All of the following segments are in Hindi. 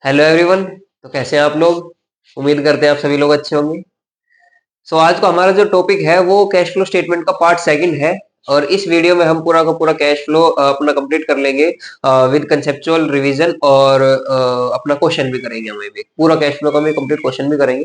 Hello everyone. तो कैसे हैं आप लोग? उम्मीद करते हैं आप सभी लोग अच्छे होंगे। आज का हमारा जो टॉपिक है वो कैश फ्लो स्टेटमेंट का पार्ट सेकंड है। और इस वीडियो में हम पूरा का पूरा कैश फ्लो अपना कंप्लीट कर लेंगे विद कंसेप्चुअल रिवीजन और अपना क्वेश्चन भी करेंगे। हमें भी पूरा कैश फ्लो का भी कंप्लीट क्वेश्चन भी करेंगे।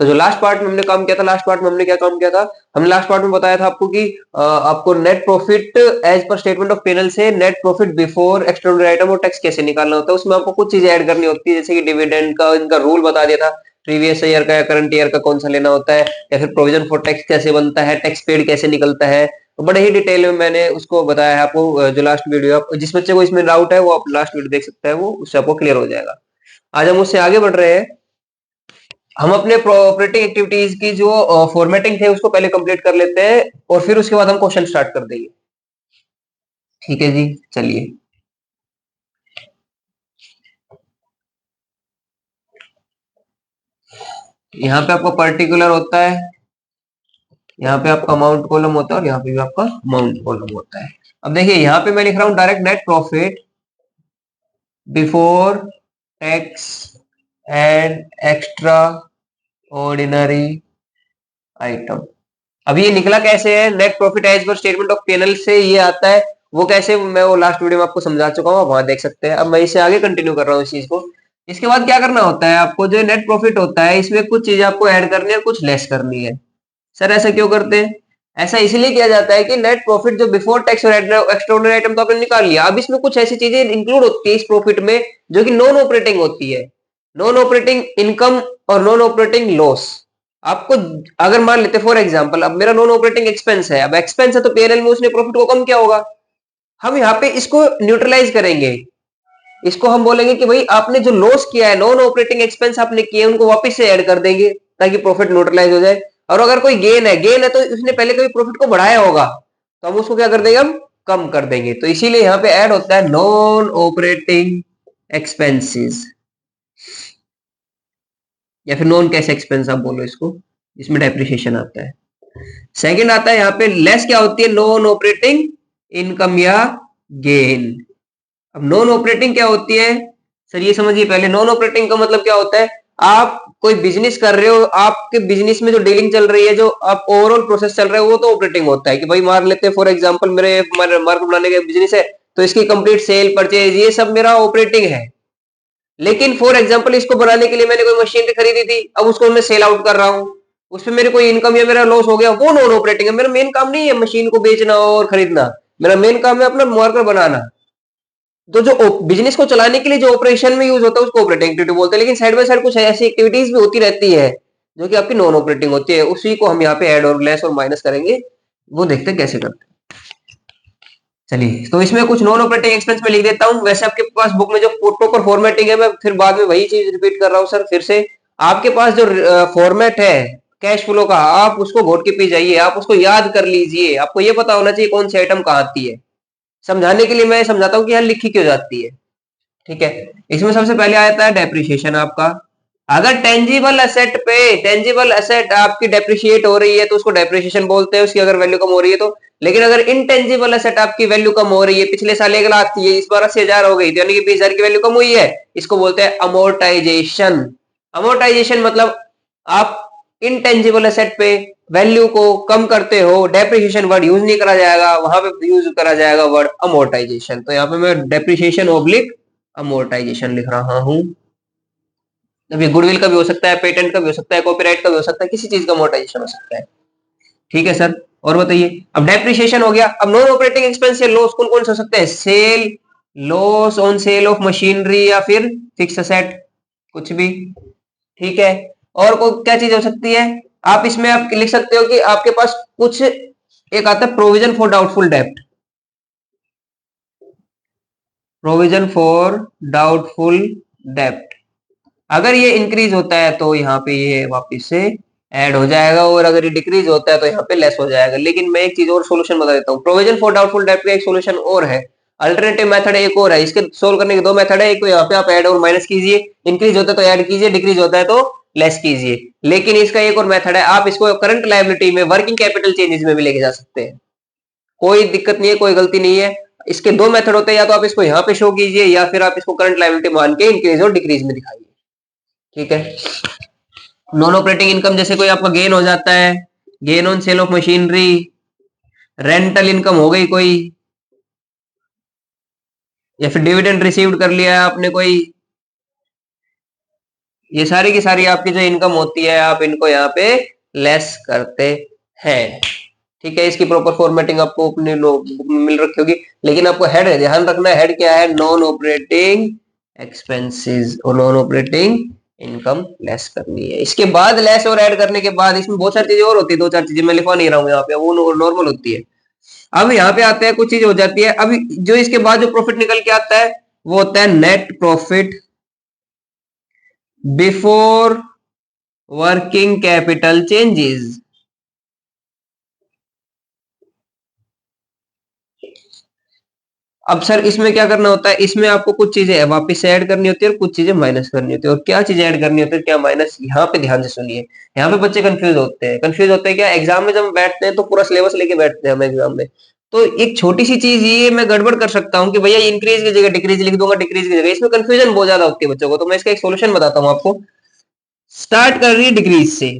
तो जो लास्ट पार्ट में हमने काम किया था, लास्ट पार्ट में हमने क्या काम किया था? हमने लास्ट पार्ट में बताया था आपको कि आपको net profit as per statement of P and L से net profit before extraordinary item और टैक्स कैसे निकालना होता है। उसमें आपको कुछ चीजें ऐड करनी होती है, जैसे कि डिविडेंड का इनका रूल बता दिया था, प्रीवियस ईयर का या करंट ईयर का कौन सा लेना होता है, या फिर प्रोविजन फॉर टैक्स कैसे बनता है, टैक्स पेड कैसे निकलता है। तो बड़े ही डिटेल में मैंने उसको बताया है आपको। जो लास्ट वीडियो, आप जिस बच्चे को इसमें डाउट है वो आप लास्ट वीडियो देख सकता है, वो उससे आपको क्लियर हो जाएगा। आज हम उससे आगे बढ़ रहे हैं। हम अपने ऑपरेटिंग एक्टिविटीज की जो फॉर्मेटिंग थे उसको पहले कंप्लीट कर लेते हैं और फिर उसके बाद हम क्वेश्चन स्टार्ट कर देंगे। ठीक है जी, चलिए। यहाँ पे आपका पर्टिकुलर होता है, यहाँ पे आपका अमाउंट कॉलम होता है और यहाँ पे भी आपका अमाउंट कॉलम होता है। अब देखिए, यहाँ पे मैं लिख रहा हूँ direct net profit before tax and extraordinary item. अब ये निकला कैसे है? Net profit as per statement of PNL से ये आता है। वो कैसे, मैं वो लास्ट वीडियो में आपको समझा चुका हूँ, आप वहां देख सकते हैं। अब मैं इसे आगे कंटिन्यू कर रहा हूँ इस चीज को। इसके बाद क्या करना होता है आपको? जो नेट प्रॉफिट होता है इसमें कुछ चीजें आपको ऐड करनी है, कुछ लेस करनी है। सर ऐसा क्यों करते हैं? ऐसा इसलिए किया जाता है कि नेट प्रॉफिट जो बिफोर टैक्स और एक्स्ट्राऑर्डिनरी आइटम तो आपने निकाल लिया, अब इसमें कुछ ऐसी चीजें इंक्लूड होती है इस प्रॉफिट में जो कि नॉन ऑपरेटिंग होती है। नॉन ऑपरेटिंग इनकम और नॉन ऑपरेटिंग लॉस। आपको अगर मान लेते फॉर एग्जांपल, अब मेरा नॉन ऑपरेटिंग एक्सपेंस है, अब एक्सपेंस है तो पीएनएल में उसने प्रॉफिट को कम किया होगा। हम यहाँ पे इसको न्यूट्रलाइज करेंगे। इसको हम बोलेंगे कि भाई आपने जो लॉस किया है, नॉन ऑपरेटिंग एक्सपेंस आपने किए, उनको वापस से ऐड कर देंगे ताकि प्रॉफिट न्यूट्रलाइज हो जाए। और अगर कोई गेन है तो उसने पहले कभी प्रॉफिट को बढ़ाया होगा, तो हम उसको क्या कर देंगे? हम कम कर देंगे। तो इसीलिए यहाँ पे ऐड होता है नॉन ऑपरेटिंग एक्सपेंसेस, या फिर नॉन कैश एक्सपेंस आप बोलो इसको, इसमें डेप्रिसिएशन आता है। सेकंड आता है यहाँ पे लेस, क्या होती है? नॉन ऑपरेटिंग इनकम या गेन। अब नॉन ऑपरेटिंग क्या होती है? सर ये समझिए पहले, नॉन ऑपरेटिंग का मतलब क्या होता है? आप कोई बिजनेस कर रहे हो, आपके बिजनेस में जो डीलिंग चल रही है, जो आप ओवरऑल प्रोसेस चल रहा है, वो तो ऑपरेटिंग होता है। कि भाई मान लेते हैं फॉर एग्जांपल मेरे मार्केट बनाने का बिजनेस है, तो इसकी कंप्लीट सेल परचेज ये सब मेरा ऑपरेटिंग है। लेकिन फॉर एग्जांपल इसको बनाने के लिए मैंने कोई मशीनरी खरीदी थी, अब उसको मैं सेल आउट कर रहा हूँ, उसमें मेरे कोई इनकम या मेरा लॉस हो गया, वो नॉन ऑपरेटिंग है। मेरा मेन काम नहीं है मशीन को बेचना और खरीदना, मेरा मेन काम है अपना मार्केट बनाना। तो जो बिजनेस को चलाने के लिए जो ऑपरेशन में यूज होता है उसको ऑपरेटिंग एक्टिविटी बोलते हैं। लेकिन साइड बाय साइड कुछ ऐसी एक्टिविटीज भी होती रहती है जो कि आपकी नॉन ऑपरेटिंग होती है, उसी को हम यहाँ पे ऐड और लेस और माइनस करेंगे। वो देखते हैं कैसे करते हैं। चलिए, तो इसमें कुछ नॉन ऑपरेटिंग एक्सपेंस में लिख देता हूँ। वैसे आपके पास बुक में जो प्रॉपर फॉर्मेटिंग है, मैं फिर बाद में वही चीज रिपीट कर रहा हूँ सर फिर से। आपके पास जो फॉर्मेट है कैश फ्लो का, आप उसको घोट के पी जाइए, आप उसको याद कर लीजिए। आपको ये पता होना चाहिए कौन सी आइटम कहाँ आती है। समझाने के लिए मैं समझाता हूँ कि यहाँ लिखी क्यों जाती है। ठीक है, इसमें सबसे पहले आता है डेप्रिसिएशन आपका। अगर टेंजिबल एसेट पे, टेंजिबल एसेट आपकी डेप्रिशिएट हो रही है तो उसको डेप्रिसिएशन बोलते हैं, उसकी अगर वैल्यू कम हो रही है तो। लेकिन अगर इनटेंजिबल एसेट आपकी वैल्यू कम हो रही है, पिछले साल 1 लाख थी, इस बार 80,000 हो गई, तो यानी कि 20,000 की वैल्यू कम हुई है, इसको बोलते हैं अमोर्टाइजेशन। अमोर्टाइजेशन मतलब आप इनटेंजिबल एसेट पे वैल्यू को कम करते हो। डेप्रिसिएशन वर्ड यूज नहीं करा जाएगा, वहां पे यूज करा जाएगा वर्ड अमोर्टाइजेशन। तो यहाँ पे मैं डेप्रिसिएशन ऑब्लिक अमोर्टाइजेशन लिख रहा हूं। अब ये गुडविल का भी हो सकता है, पेटेंट का भी हो सकता है, कॉपीराइट का भी हो सकता है, किसी चीज का अमोर्टाइजेशन हो सकता है। ठीक है सर, और बताइए। अब डेप्रिसिएशन हो गया। अब नॉन ऑपरेटिंग एक्सपेंस या लॉस कौन कौन से हो सकते हैं? Sale, loss on sale of machinery, या फिर फिक्स असेट, कुछ भी। ठीक है, और को क्या चीज हो सकती है? आप इसमें आप लिख सकते हो कि आपके पास कुछ एक आता है प्रोविजन फॉर डाउटफुल डेब्ट। प्रोविजन फॉर डाउटफुल डेब्ट, अगर ये इंक्रीज होता है तो यहाँ पे ये वापस से ऐड हो जाएगा, और अगर ये डिक्रीज होता है तो यहाँ पे लेस हो जाएगा। लेकिन मैं एक चीज और सोल्यूशन बता देता हूँ। प्रोविजन फॉर डाउटफुल डेब्ट का एक सोल्यूशन और है, अल्टरनेटिव मेथड एक और है। इसके सोल्व करने के दो मेथड है। एक तो यहाँ पे आप ऐड और माइनस कीजिए, इंक्रीज होता है तो ऐड कीजिए, डिक्रीज होता है तो लेस कीजिए। लेकिन इसका एक और मेथड है, आप इसको करंट लायबिलिटी में, वर्किंग कैपिटल चेंजेस में भी लेके जा सकते हैं। कोई दिक्कत नहीं है, कोई गलती नहीं है। इसके दो मेथड होते हैं, या तो आप इसको यहाँ पे शो कीजिए या फिर आप इसको करंट लायबिलिटी मान के इंक्रीज और डिक्रीज में दिखाइए। ठीक है, नॉन ऑपरेटिंग इनकम जैसे कोई आपका गेन हो जाता है, gain on sale of machinery, rental income हो गई कोई, या फिर डिविडेंड रिसीव्ड कर लिया है आपने कोई, ये सारी की सारी आपकी जो इनकम होती है आप इनको यहाँ पे लेस करते हैं। ठीक है, इसकी प्रॉपर फॉर्मेटिंग आपको अपने बुक में मिल रखी होगी, लेकिन आपको हेड ध्यान रखना है, हेड क्या है, नॉन ऑपरेटिंग एक्सपेंसेस और नॉन ऑपरेटिंग इनकम लेस करनी है। इसके बाद लेस और ऐड करने के बाद इसमें बहुत सारी चीजें और होती है, दो चार चीजें मैं लिखवा नहीं रहा हूँ यहाँ पे, वो नॉर्मल होती है। अब यहाँ पे आते हैं कुछ चीज हो जाती है, अभी जो इसके बाद जो प्रॉफिट निकल के आता है वो होता है net profit before working capital changes. अब सर इसमें क्या करना होता है, इसमें आपको कुछ चीजें वापस से ऐड करनी होती है और कुछ चीजें माइनस करनी होती है। और क्या चीजें ऐड करनी होती है क्या माइनस, यहाँ पे ध्यान से सुनिए। यहाँ पे बच्चे कंफ्यूज होते हैं, क्या एग्जाम में जब हम बैठते हैं तो पूरा सिलेबस लेके बैठते हैं हम एग्जाम में, तो एक छोटी सी चीज ये मैं गड़बड़ कर सकता हूँ कि भैया इंक्रीज की जगह डिक्रीज लिख दूंगा, डिक्रीज की जगह, इसमें कंफ्यूजन बहुत ज्यादा होती है बच्चों को। तो मैं इसका एक सोल्यूशन बताता हूँ आपको। स्टार्ट कर रही है डिक्रीज से,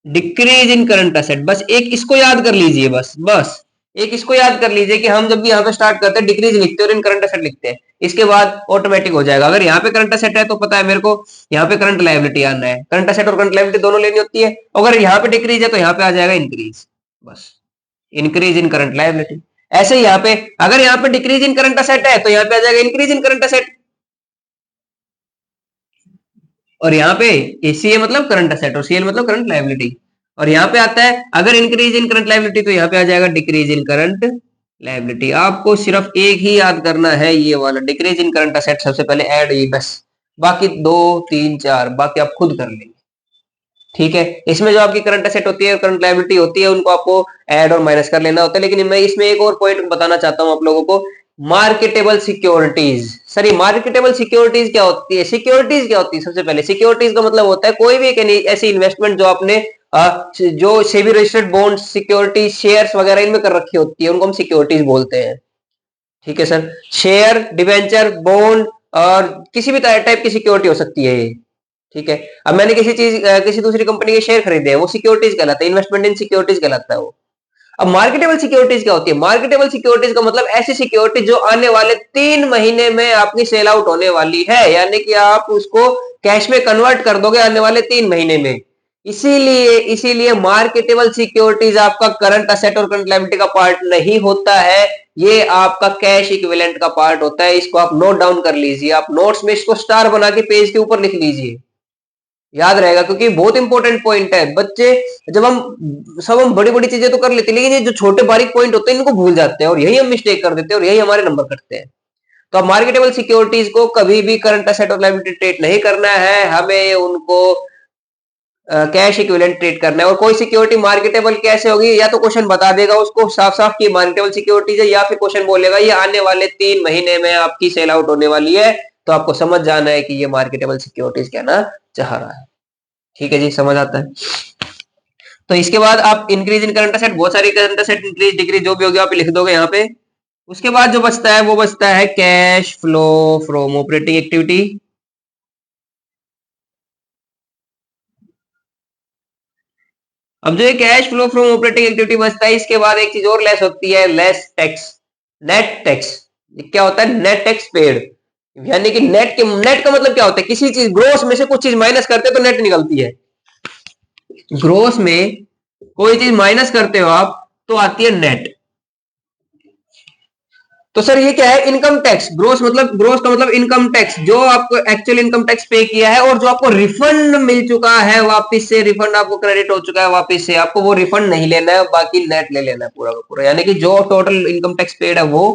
डिक्रीज इन करंट असेट, बस एक इसको याद कर लीजिए, बस बस एक इसको याद कर लीजिए कि हम जब भी यहाँ पे स्टार्ट करते हैं डिक्रीज लिखते हैं और इन करंट असेट लिखते हैं, इसके बाद ऑटोमेटिक हो जाएगा। अगर यहाँ पे करंट असेट है तो पता है मेरे को यहाँ पे करंट लायबिलिटी आना है, करंट असेट और करंट लायबिलिटी दोनों लेनी होती है। अगर यहाँ पे डिक्रीज है तो यहाँ पे आ जाएगा इंक्रीज, बस इंक्रीज इन करंट लायबिलिटी। ऐसे ही यहाँ पे अगर यहाँ पे डिक्रीज इन करंट असेट है तो यहाँ पे आ जाएगा इंक्रीज इन करंट असेट, और यहाँ पे सीए मतलब करंट असेट और सीएल मतलब करंट लायबिलिटी। और यहाँ पे आता है अगर इंक्रीज इन करंट लायबिलिटी तो यहाँ पे आ जाएगा डिक्रीज इन करंट लायबिलिटी। आपको सिर्फ एक ही याद करना है, ये वाला डिक्रीज इन करंट असेट सबसे पहले ऐड, ये बस, बाकी 2 3 4 बाकी आप खुद कर लेंगे। ठीक है, इसमें जो आपकी करंट असेट होती है करंट लायबिलिटी होती है उनको आपको ऐड और माइनस कर लेना होता है। लेकिन मैं इसमें एक और पॉइंट बताना चाहता हूं आप लोगों को, मार्केटेबल सिक्योरिटीज। सर ये मार्केटेबल सिक्योरिटीज क्या होती है, सिक्योरिटीज क्या होती है, सबसे पहले सिक्योरिटीज का मतलब होता है कोई भी एक ऐसी इन्वेस्टमेंट जो आपने जो SEBI registered bond security shares वगैरह इनमें कर रखी होती है उनको हम सिक्योरिटीज बोलते हैं। ठीक है सर, शेयर, डिवेंचर, बॉन्ड और किसी भी टाइप की सिक्योरिटी हो सकती है ये। ठीक है, अब मैंने किसी दूसरी कंपनी के शेयर खरीदे हैं, वो सिक्योरिटीज कहलाता है, इन्वेस्टमेंट इन सिक्योरिटीज कहलाता है वो। अब मार्केटेबल सिक्योरिटीज क्या होती है, मार्केटेबल सिक्योरिटीज का मतलब ऐसी सिक्योरिटी जो आने वाले 3 महीने में आपकी सेल आउट होने वाली है, यानी कि आप उसको कैश में कन्वर्ट कर दोगे आने वाले 3 महीने में। इसीलिए मार्केटेबल सिक्योरिटीज आपका करंट असेट और करंट लायबिलिटी का पार्ट नहीं होता है, ये आपका कैश इक्विवेलेंट का पार्ट होता है। इसको आप नोट डाउन कर लीजिए, आप नोट्स में इसको स्टार बना के पेज के ऊपर लिख लीजिए, याद रहेगा, क्योंकि बहुत इंपॉर्टेंट पॉइंट है। बच्चे जब हम बड़ी बड़ी चीजें तो कर लेते हैं, लेकिन ये जो छोटे बारीक पॉइंट होते हैं इनको भूल जाते हैं और यही हम मिस्टेक कर देते हैं और यही हमारे नंबर कटते हैं। तो अब मार्केटेबल सिक्योरिटीज को कभी भी करंट असेट और लायबिलिटी ट्रीट नहीं करना है, हमें उनको कैश इक्विवेलेंट ट्रीट करना है। और कोई सिक्योरिटी मार्केटेबल कैसे होगी, या तो क्वेश्चन बता देगा उसको साफ साफ कि मार्केटेबल सिक्योरिटीज है, या फिर क्वेश्चन बोलेगा ये आने वाले 3 महीने में आपकी सेल आउट होने वाली है, तो आपको समझ जाना है कि ये मार्केटेबल सिक्योरिटीज कहना चाह रहा है। ठीक है जी, समझ आता है। तो इसके बाद आप इंक्रीज इन करंट असेट, बहुत सारी करंट असेट इंक्रीज डिक्रीज जो भी होगी आप लिख दोगे यहाँ पे। उसके बाद जो बचता है वो बचता है cash flow from operating activity. अब जो ये cash flow from operating activity बचता है, इसके बाद एक चीज और लेस होती है, लेस टैक्स, नेट टैक्स। क्या होता है, नेट टैक्स पेड, यानी कि नेट का मतलब क्या होता है, किसी चीज ग्रोस में से कुछ चीज माइनस करते हैं तो नेट निकलती है। ग्रोस में कोई चीज माइनस करते हो आप तो आती है नेट। तो सर ये क्या है, इनकम टैक्स। ग्रोस का मतलब इनकम टैक्स, जो आपको एक्चुअल इनकम टैक्स पे किया है और जो आपको रिफंड मिल चुका है वापस से, रिफंड आपको क्रेडिट हो चुका है वापस से, आपको वो रिफंड नहीं लेना है, बाकी नेट ले लेना है पूरा का पूरा। यानी कि जो टोटल इनकम टैक्स पेड है वो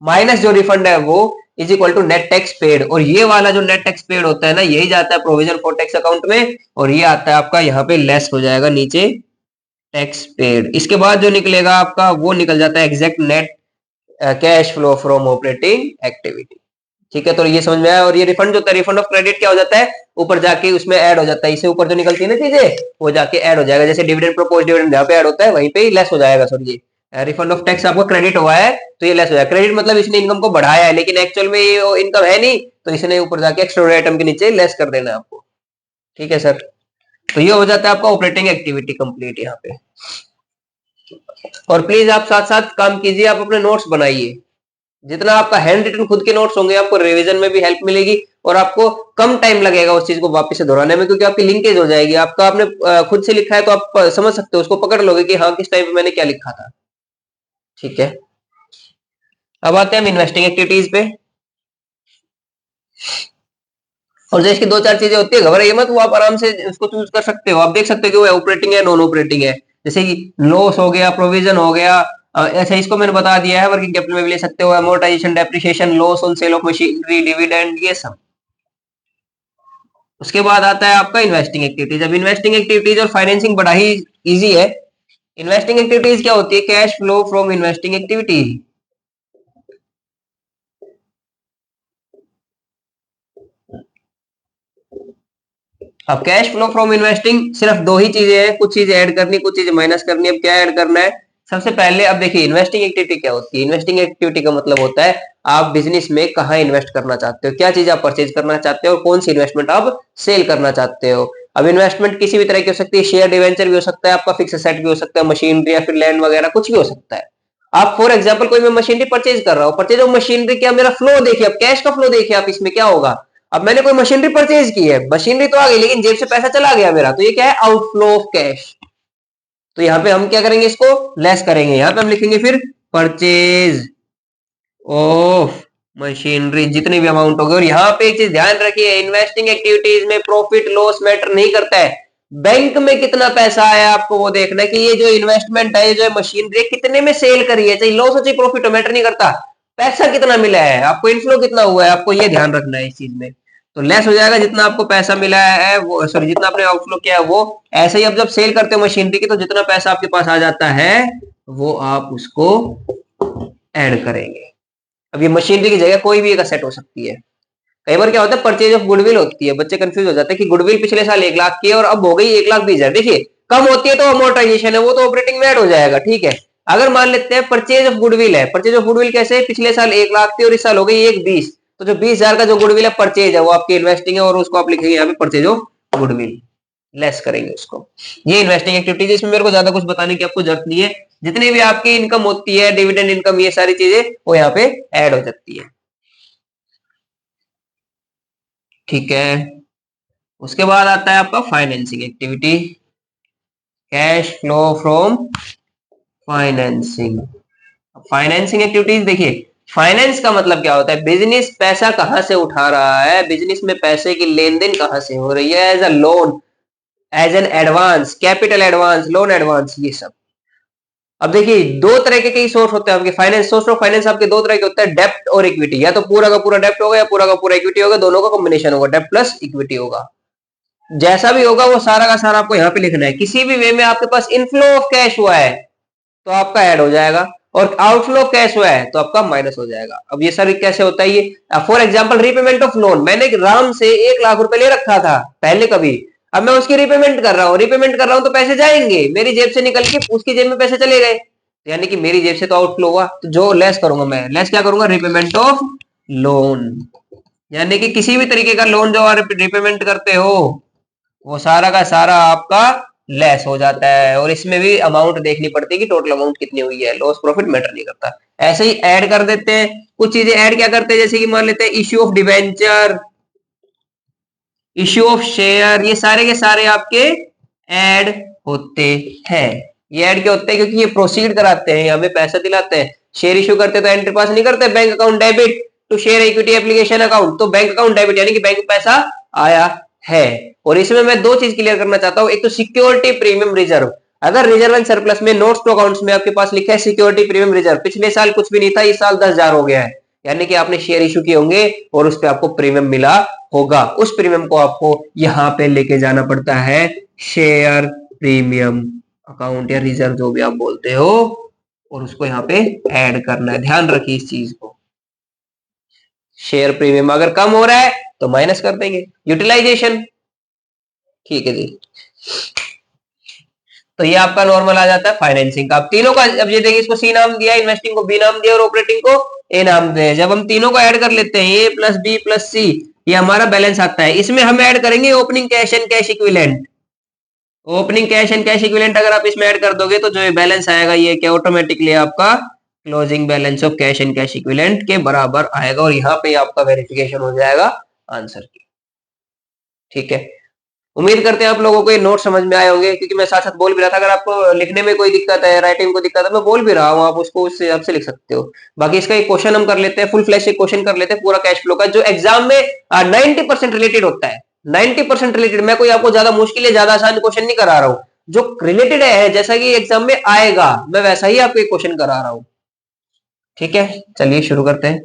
माइनस जो रिफंड है वो is equal to net tax paid. और ये वाला जो नेट टैक्स पेड होता है ना, यही जाता है प्रोविजन फॉर टैक्स अकाउंट में, और ये आता है आपका यहाँ पे लेस हो जाएगा नीचे टैक्स पेड। इसके बाद जो निकलेगा आपका वो निकल जाता है exact net cash flow from operating activity. ठीक है, तो ये समझ में आया। और ये रिफंड जो होता है, रिफंड ऑफ क्रेडिट क्या हो जाता है, ऊपर जाके उसमें ऐड हो जाता है, इससे ऊपर जो निकलती है ना चीजें वो जाके ऐड हो जाएगा। जैसे डिविडेंड, प्रपोज डिविडेंड जहाँ पे ऐड होता है वहीं पे ही लेस हो जाएगा सर ये। रिफंड ऑफ टैक्स आपका क्रेडिट हुआ है तो ये लेस हो जाएगा। क्रेडिट मतलब इसने इनकम को बढ़ाया है लेकिन एक्चुअल में ये इनकम है नहीं, तो इसने ऊपर जाके एक्स्ट्रा आइटम के नीचे लेस कर देना है आपको। ठीक है सर, तो ये हो जाता है आपका ऑपरेटिंग एक्टिविटी कंप्लीट यहाँ पे। और प्लीज आप साथ साथ काम कीजिए, आप अपने नोट्स बनाइए। जितना आपका हैंड रिटन खुद के नोट्स होंगे आपको रिवीजन में भी हेल्प मिलेगी और आपको कम टाइम लगेगा उस चीज को वापस से दोहराने में, क्योंकि आपकी लिंकेज हो जाएगी। आपका आपने खुद से लिखा है तो आप समझ सकते हो, उसको पकड़ लोगे कि हाँ किस टाइम पे मैंने क्या लिखा था। ठीक है, अब आते हैं हम इन्वेस्टिंग एक्टिविटीज पे। और जो इसकी दो चार चीजें होती है घबराइए मत, वो आप आराम से उसको चूज कर सकते हो। आप देख सकते हो कि वो ऑपरेटिंग है नॉन ऑपरेटिंग है, जैसे कि लॉस हो गया, प्रोविजन हो गया। अच्छा इसको मैंने बता दिया है, वर्किंग कैपिटल में भी ले सकते हो, amortisation, depreciation, loss on sale of machinery, dividend, ये सब। उसके बाद आता है आपका इन्वेस्टिंग एक्टिविटीज। अब इन्वेस्टिंग एक्टिविटीज और फाइनेंसिंग बड़ा ही इजी है। इन्वेस्टिंग एक्टिविटीज क्या होती है? Cash flow from investing activities. अब कैश फ्लो फ्रॉम इन्वेस्टिंग सिर्फ दो ही चीजें हैं, कुछ चीजें ऐड करनी, कुछ चीजें माइनस करनी। अब क्या ऐड करना है? सबसे पहले अब देखिए इन्वेस्टिंग एक्टिविटी क्या होती है। इन्वेस्टिंग एक्टिविटी का मतलब होता है आप बिजनेस में कहाँ इन्वेस्ट करना चाहते हो, क्या चीज आप परचेज करना चाहते हो और कौन सी इन्वेस्टमेंट आप सेल करना चाहते हो। अब इन्वेस्टमेंट किसी भी तरह की हो सकती है, शेयर डिवेंचर भी हो सकता है, आपका फिक्स एसेट भी हो सकता है, मशीनरी या फिर लैंड वगैरह कुछ भी हो सकता है। आप फॉर एग्जाम्पल कोई मैं मशीनरी परचेज कर रहा हूँ, परचेज ऑफ मशीनरी, क्या मेरा फ्लो देखिए, अब कैश का फ्लो देखिए आप, इसमें क्या होगा। अब मैंने कोई मशीनरी परचेज की है, मशीनरी तो आ गई लेकिन जेब से पैसा चला गया मेरा, तो ये क्या है? Outflow of cash. तो यहाँ पे हम क्या करेंगे? इसको लेस करेंगे। यहाँ पे हम लिखेंगे फिर परचेज ऑफ मशीनरी, जितनी भी अमाउंट होगी। और यहाँ पे एक चीज ध्यान रखिए, इन्वेस्टिंग एक्टिविटीज में प्रॉफिट लॉस मैटर नहीं करता है। बैंक में कितना पैसा आया आपको वो देखना है कि ये जो इन्वेस्टमेंट है, ये जो मशीनरी कितने में सेल करी है, चाहे लॉस हो चाहे प्रॉफिट हो, मैटर नहीं करता। पैसा कितना मिला है आपको, इनफ्लो कितना हुआ है, आपको ये ध्यान रखना है इस चीज में। तो लेस हो जाएगा जितना आपको पैसा मिला है वो, सॉरी जितना आपने आउटफ्लो किया है वो। ऐसे ही अब जब सेल करते हो मशीनरी की तो जितना पैसा आपके पास आ जाता है वो आप उसको ऐड करेंगे। अब ये मशीनरी की जगह कोई भी एक असेट हो सकती है। कई बार क्या होता है परचेज ऑफ गुडविल होती है, बच्चे कंफ्यूज हो जाते हैं कि गुडविल पिछले साल 1 लाख की है और अब हो गई 1,20,000। देखिए कम होती है तो अमोर्टाइजेशन है, वो तो ऑपरेटिंग में ऐड हो जाएगा। ठीक है, अगर मान लेते हैं परचेज ऑफ गुडविल है, परचेज ऑफ गुडविल कैसे है? पिछले साल 1 लाख थी और इस साल हो गई 1,20,000, तो जो 20,000 का जो गुडविल है परचेज है वो आपकी इन्वेस्टिंग है और उसको आप लिखेंगे यहाँ पे परचेज ऑफ गुडविल, लेस करेंगे उसको। ये इन्वेस्टिंग एक्टिविटीज, इसमें मेरे को ज्यादा कुछ बताने की आपको जरूरत नहीं है। जितनी भी आपकी इनकम होती है, डिविडेंड इनकम, ये सारी चीजें वो यहाँ पे ऐड हो जाती है। ठीक है, उसके बाद आता है आपका financing activity, cash flow from financing. Financing activities देखिए, फाइनेंस का मतलब क्या होता है? बिजनेस पैसा कहां से उठा रहा है, बिजनेस में पैसे की लेन देन कहां से हो रही है, as a loan, as an advance, capital advance, loan advance, ये सब। अब देखिए दो तरह के सोर्स होते हैं आपके फाइनेंस, सोर्स ऑफ फाइनेंस आपके दो तरह के होते हैं, डेप्ट और इक्विटी। या तो पूरा का पूरा डेप्ट होगा या पूरा का पूरा इक्विटी होगा, दोनों का कॉम्बिनेशन होगा, डेप्ट प्लस इक्विटी होगा। जैसा भी होगा वो सारा का सारा आपको यहाँ पे लिखना है। किसी भी वे में आपके पास इनफ्लो ऑफ कैश हुआ है तो आपका ऐड हो जाएगा, और आउटफ्लो कैश हुआ है तो आपका माइनस हो जाएगा। अब ये सर कैसे होता है ये? For example repayment of loan, मैंने राम से 1 लाख रुपए ले रखा था पहले कभी, अब मैं उसकी रीपेमेंट कर रहा हूँ, रीपेमेंट कर रहा हूँ तो पैसे जाएंगे मेरी जेब से निकल के, उसकी जेब में पैसे चले गए, यानी कि मेरी जेब से तो आउटफ्लो हुआ। तो जो लेस करूंगा मैं, लेस क्या करूंगा? Repayment of loan. यानी कि किसी भी तरीके का लोन जो आप रिपेमेंट करते हो वो सारा का सारा आपका लेस हो जाता है, और इसमें भी अमाउंट देखनी पड़ती है कि टोटल अमाउंट कितनी हुई है, लॉस प्रॉफिट मैटर नहीं करता। ऐसे ही ऐड कर देते हैं कुछ चीजें। ऐड क्या करते हैं? जैसे कि मान लेते हैं issue of debenture, issue of share, ये सारे के सारे आपके ऐड होते हैं। ये ऐड क्या होते हैं? क्योंकि ये प्रोसीड कराते हैं, हमें पैसा दिलाते हैं। शेयर इश्यू करते तो एंट्री पास नहीं करते, bank account debit to share equity application account, तो बैंक अकाउंट डेबिट यानी कि बैंक में पैसा आया है। और इसमें मैं दो चीज क्लियर करना चाहता हूं, एक तो सिक्योरिटी प्रीमियम रिजर्व। अगर रिजर्व एंड सरप्लस में नोट्स टू अकाउंट्स में आपके पास लिखा है सिक्योरिटी प्रीमियम रिजर्व, पिछले साल कुछ भी नहीं था, इस साल 10,000 हो गया है, यानी कि आपने शेयर इशू किए होंगे और उस पर आपको प्रीमियम मिला होगा, उस प्रीमियम को आपको यहां पे लेके जाना पड़ता है शेयर प्रीमियम अकाउंट या रिजर्व जो भी आप बोलते हो, और उसको यहाँ पे ऐड करना है। ध्यान रखिए इस चीज को, शेयर प्रीमियम अगर कम हो रहा है तो माइनस कर देंगे। यूटिलाइजेशन, ठीक है जी। तो ये आपका नॉर्मल आ जाता है फाइनेंसिंग का। अब तीनों का, अब ये देखिए इसको सी नाम दिया, इन्वेस्टिंग को बी नाम दिया और ऑपरेटिंग को ए नाम दिया। जब हम तीनों को ऐड कर लेते हैं ए प्लस बी प्लस सी, ये हमारा बैलेंस आता है। इसमें हम ऐड करेंगे opening cash and cash equivalent. Opening cash and cash equivalent अगर आप इसमें ऐड कर दोगे तो जो ये बैलेंस आएगा ये क्या ऑटोमेटिकली आपका closing balance of cash and cash equivalent के बराबर आएगा, और यहाँ पे आपका वेरिफिकेशन हो जाएगा आंसर की। ठीक है, उम्मीद करते हैं आप लोगों को ये नोट समझ में आए होंगे, क्योंकि मैं साथ साथ बोल भी रहा था। अगर आपको लिखने में कोई दिक्कत है, राइटिंग में कोई दिक्कत है, मैं बोल भी रहा हूँ, आप उसको उस हिसाब से लिख सकते हो। बाकी इसका एक क्वेश्चन हम कर लेते हैं, फुल फ्लैश एक क्वेश्चन कर लेते हैं पूरा कैश फ्लो का, जो एग्जाम में 90% रिलेटेड होता है। 90% रिलेटेड, मैं कोई आपको ज्यादा मुश्किल या ज्यादा आसान क्वेश्चन नहीं करा रहा हूँ, जो रिलेटेड है जैसा कि एग्जाम में आएगा मैं वैसा ही आपको एक क्वेश्चन करा रहा हूँ। ठीक है, चलिए शुरू करते हैं।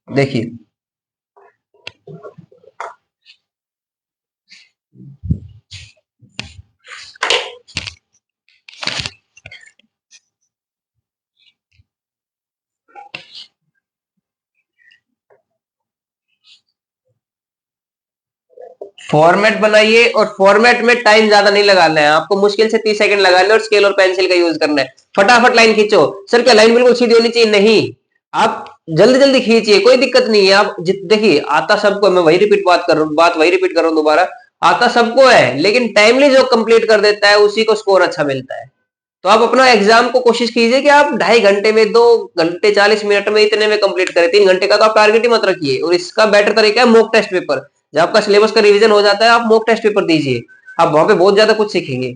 देखिए फॉर्मेट बनाइए, और फॉर्मेट में टाइम ज्यादा नहीं लगाना है आपको, मुश्किल से 30 सेकंड लगाने और स्केल और पेंसिल का यूज करना है। फटाफट लाइन खींचो। सर क्या लाइन बिल्कुल सीधी होनी चाहिए? नहीं, आप जल्दी जल्दी खींचिए, कोई दिक्कत नहीं है। आप देखिए आता सबको, मैं वही रिपीट बात कर रहा हूँ, वही रिपीट कर रहा हूँ दोबारा, आता सबको है, लेकिन टाइमली जो कंप्लीट कर देता है उसी को स्कोर अच्छा मिलता है। तो आप अपना एग्जाम को कोशिश कीजिए कि आप 2.5 घंटे में, 2 घंटे 40 मिनट में, इतने में कंप्लीट करें। 3 घंटे का तो आप टारगेट ही मत रखिए। और इसका बेटर तरीका है मॉक टेस्ट पेपर। जब आपका सिलेबस का रिवीजन हो जाता है, आप मॉक टेस्ट पेपर दीजिए, आप वहां पे बहुत ज्यादा कुछ सीखेंगे।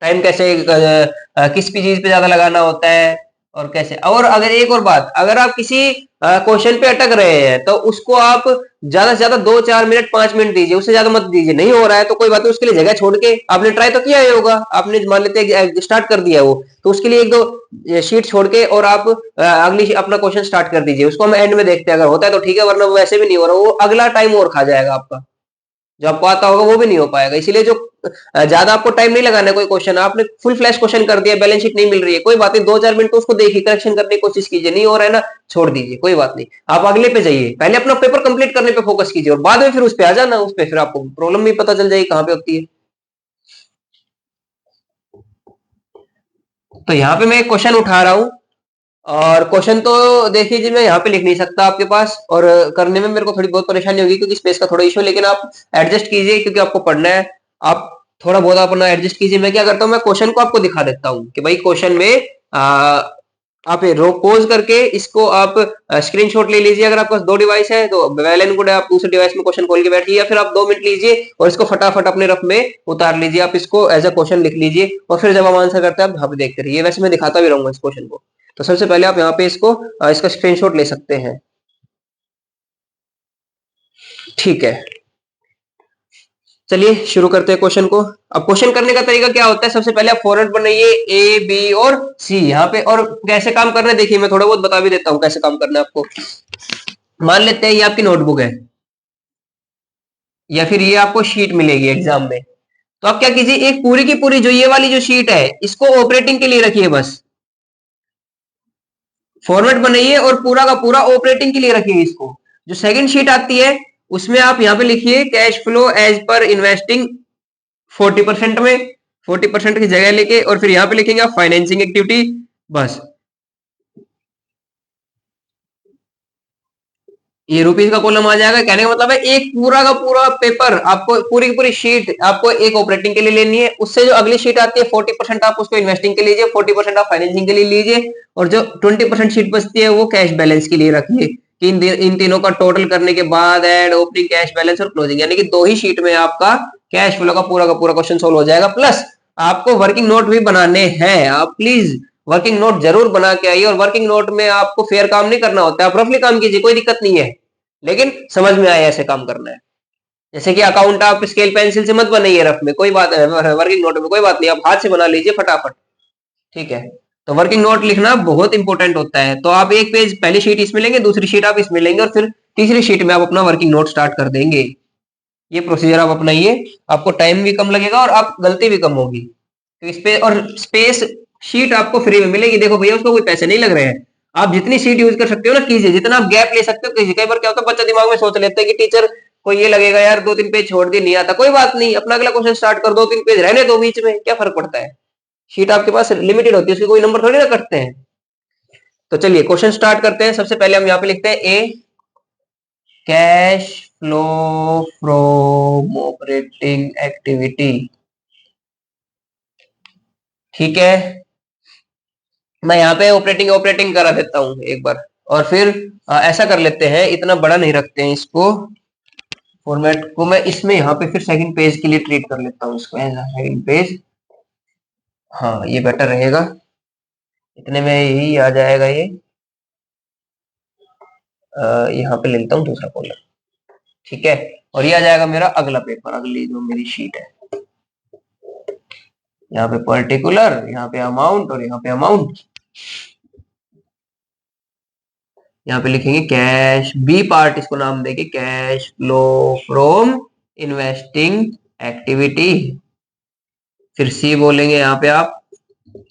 टाइम कैसे किस भी चीज पे ज्यादा लगाना होता है, और कैसे। और अगर एक और बात, अगर आप किसी क्वेश्चन पे अटक रहे हैं तो उसको आप ज्यादा से ज्यादा 2-4 मिनट 5 मिनट दीजिए, उससे ज्यादा मत दीजिए। नहीं हो रहा है तो कोई बात नहीं, उसके लिए जगह छोड़ के, आपने ट्राई तो किया ही होगा, आपने मान लेते हैं स्टार्ट कर दिया है वो, तो उसके लिए 1-2 शीट छोड़ के और आप अगली अपना क्वेश्चन स्टार्ट कर दीजिए। उसको हम एंड में देखते हैं, अगर होता है तो ठीक है, वरना वो वैसे भी नहीं हो रहा, वो अगला टाइम और खा जाएगा आपका, जो आपको आता होगा वो भी नहीं हो पाएगा। इसीलिए जो ज्यादा आपको टाइम नहीं लगाना है, कोई क्वेश्चन आपने फुल फ्लैश क्वेश्चन कर दिया, बैलेंस शीट नहीं मिल रही है, कोई बात नहीं, 2-4 मिनट तो उसको देखिए, करेक्शन करने की कोशिश कीजिए, नहीं हो रहा है ना, छोड़ दीजिए, कोई बात नहीं, आप अगले पे जाइए। पहले अपना पेपर कंप्लीट करने पे फोकस कीजिए, और बाद में फिर उस पे आ जाना, उस पे फिर आपको प्रॉब्लम भी पता चल जाएगी कहाँ पे होती है। तो यहाँ पे मैं एक क्वेश्चन उठा रहा हूँ, और क्वेश्चन तो देखिए जी मैं यहाँ पे लिख नहीं सकता आपके पास, और करने में मेरे को थोड़ी बहुत परेशानी होगी क्योंकि स्पेस का थोड़ा इशू है, लेकिन आप एडजस्ट कीजिए क्योंकि आपको पढ़ना है। आप थोड़ा बहुत अपना एडजस्ट कीजिए। मैं क्या करता हूँ, मैं क्वेश्चन को आपको दिखा देता हूँ कि भाई क्वेश्चन में आप रोक पॉज करके इसको आप स्क्रीनशॉट ले लीजिए। अगर आपके पास 2 डिवाइस है तो वेल एंड गुड है, आप दूसरे डिवाइस में क्वेश्चन खोल के बैठिए, या फिर आप 2 मिनट लीजिए और इसको फटाफट अपने रफ में उतार लीजिए। आप इसको एज अ क्वेश्चन लिख लीजिए, और फिर जब हम आंसर करते हैं आप यहाँ पे देखते रहिए। वैसे मैं दिखाता भी रहूंगा इस क्वेश्चन को। तो सबसे पहले आप यहाँ पे इसका स्क्रीनशॉट ले सकते हैं। ठीक है, चलिए शुरू करते हैं क्वेश्चन को। अब क्वेश्चन करने का तरीका क्या होता है, सबसे पहले आप फॉर्मेट बनाइए ए बी और सी यहाँ पे। और कैसे काम करना है देखिए, मैं थोड़ा बहुत बता भी देता हूँ कैसे काम करना है आपको। मान लेते हैं ये आपकी नोटबुक है, या फिर ये आपको शीट मिलेगी एग्जाम में। तो आप क्या कीजिए, एक पूरी की पूरी जो ये वाली जो शीट है इसको ऑपरेटिंग के लिए रखिए बस। फॉर्मेट बनाइए और पूरा का पूरा ऑपरेटिंग के लिए रखिए इसको। जो सेकंड शीट आती है उसमें आप यहाँ पे लिखिए cash flow as per investing 40% में, 40% की जगह लेके, और फिर यहाँ पे लिखेंगे आप फाइनेंसिंग एक्टिविटी बस। ये रुपीज का कॉलम आ जाएगा। कहने का मतलब है एक पूरा का पूरा पेपर आपको, पूरी की पूरी शीट आपको एक ऑपरेटिंग के लिए लेनी है। उससे जो अगली शीट आती है 40% आप उसको इन्वेस्टिंग के लीजिए, 40% आप फाइनेंसिंग के लिए लीजिए, और जो 20% शीट बचती है वो कैश बैलेंस के लिए रखिए। इन तीनों का टोटल करने के बाद एड ओपनिंग कैश बैलेंस और क्लोजिंग, यानी कि 2 ही शीट में आपका कैश फ्लो का पूरा क्वेश्चन सोल्व हो जाएगा। प्लस आपको वर्किंग नोट भी बनाने हैं। आप प्लीज वर्किंग नोट जरूर बना के आइए, और वर्किंग नोट में आपको फेयर काम नहीं करना होता है, आप रफली काम कीजिए, कोई दिक्कत नहीं है, लेकिन समझ में आए ऐसे काम करना है। जैसे कि अकाउंट आप स्केल पेंसिल से मत बनाइए रफ में, कोई बात वर्किंग नोट में कोई बात नहीं, आप हाथ से बना लीजिए फटाफट। ठीक है, तो वर्किंग नोट लिखना बहुत इंपॉर्टेंट होता है। तो आप एक पेज पहली शीट इसमें लेंगे, दूसरी शीट आप इसमें लेंगे, और फिर तीसरी शीट में आप अपना वर्किंग नोट स्टार्ट कर देंगे। ये प्रोसीजर आप अपनाइए, आपको टाइम भी कम लगेगा और आप गलती भी कम होगी। तो इस पे और स्पेस शीट आपको फ्री में मिलेगी। देखो भैया उसको कोई पैसे नहीं लग रहे हैं, आप जितनी शीट यूज कर सकते हो ना कीजिए, जितना आप गैप ले सकते हो कीजिए। कई बार क्या होता है बच्चा दिमाग में सोच लेता है कि टीचर को ये लगेगा यार 2-3 पेज छोड़ दिए नहीं आता, कोई बात नहीं, अपना अगला क्वेश्चन स्टार्ट कर, 2-3 पेज रहने दो बीच में, क्या फर्क पड़ता है। शीट आपके पास लिमिटेड होती है, उसके कोई नंबर थोड़ी ना कटते हैं। तो चलिए क्वेश्चन स्टार्ट करते हैं। सबसे पहले हम यहाँ पे लिखते हैं A, cash flow from operating activity. ठीक है, मैं यहाँ पे ऑपरेटिंग ऑपरेटिंग करा देता हूँ एक बार, और फिर ऐसा कर लेते हैं, इतना बड़ा नहीं रखते हैं इसको, फॉर्मेट को मैं इसमें यहाँ पे फिर सेकंड पेज के लिए ट्रीट कर लेता हूँ इसको एज सेकंड पेज। हाँ ये बेटर रहेगा, इतने में ही आ जाएगा ये। यहाँ पे ले लेता हूँ दूसरा कॉलम, ठीक है, और ये आ जाएगा मेरा अगला पेपर, अगली जो मेरी शीट है। यहाँ पे पर्टिकुलर, यहाँ पे अमाउंट और यहाँ पे अमाउंट। यहाँ पे लिखेंगे कैश, बी पार्ट इसको नाम देंगे cash flow from investing activity. फिर सी बोलेंगे यहाँ पे आप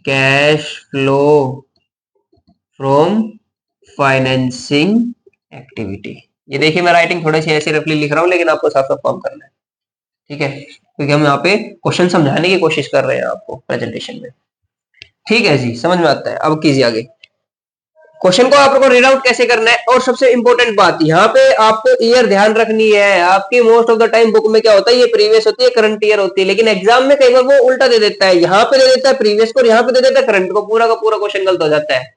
cash flow from financing activity. ये देखिए मैं राइटिंग थोड़ी सी ऐसे रफली लिख रहा हूँ, लेकिन आपको साफ साफ काम करना है, ठीक है, क्योंकि हम यहाँ पे क्वेश्चन समझाने की कोशिश कर रहे हैं आपको प्रेजेंटेशन में। ठीक है जी, समझ में आता है। अब कीजिए आगे, क्वेश्चन को आपको रीड आउट कैसे करना है। और सबसे इंपॉर्टेंट बात यहाँ पे आपको ईयर ध्यान रखनी है। आपकी most of the time book में क्या होता है, ये प्रीवियस होती है, करंट ईयर होती है, लेकिन एग्जाम में कई बार वो उल्टा दे देता है, यहाँ पे दे देता है प्रीवियस को और यहाँ पे दे देता है करंट को, पूरा का पूरा क्वेश्चन गलत हो जाता है,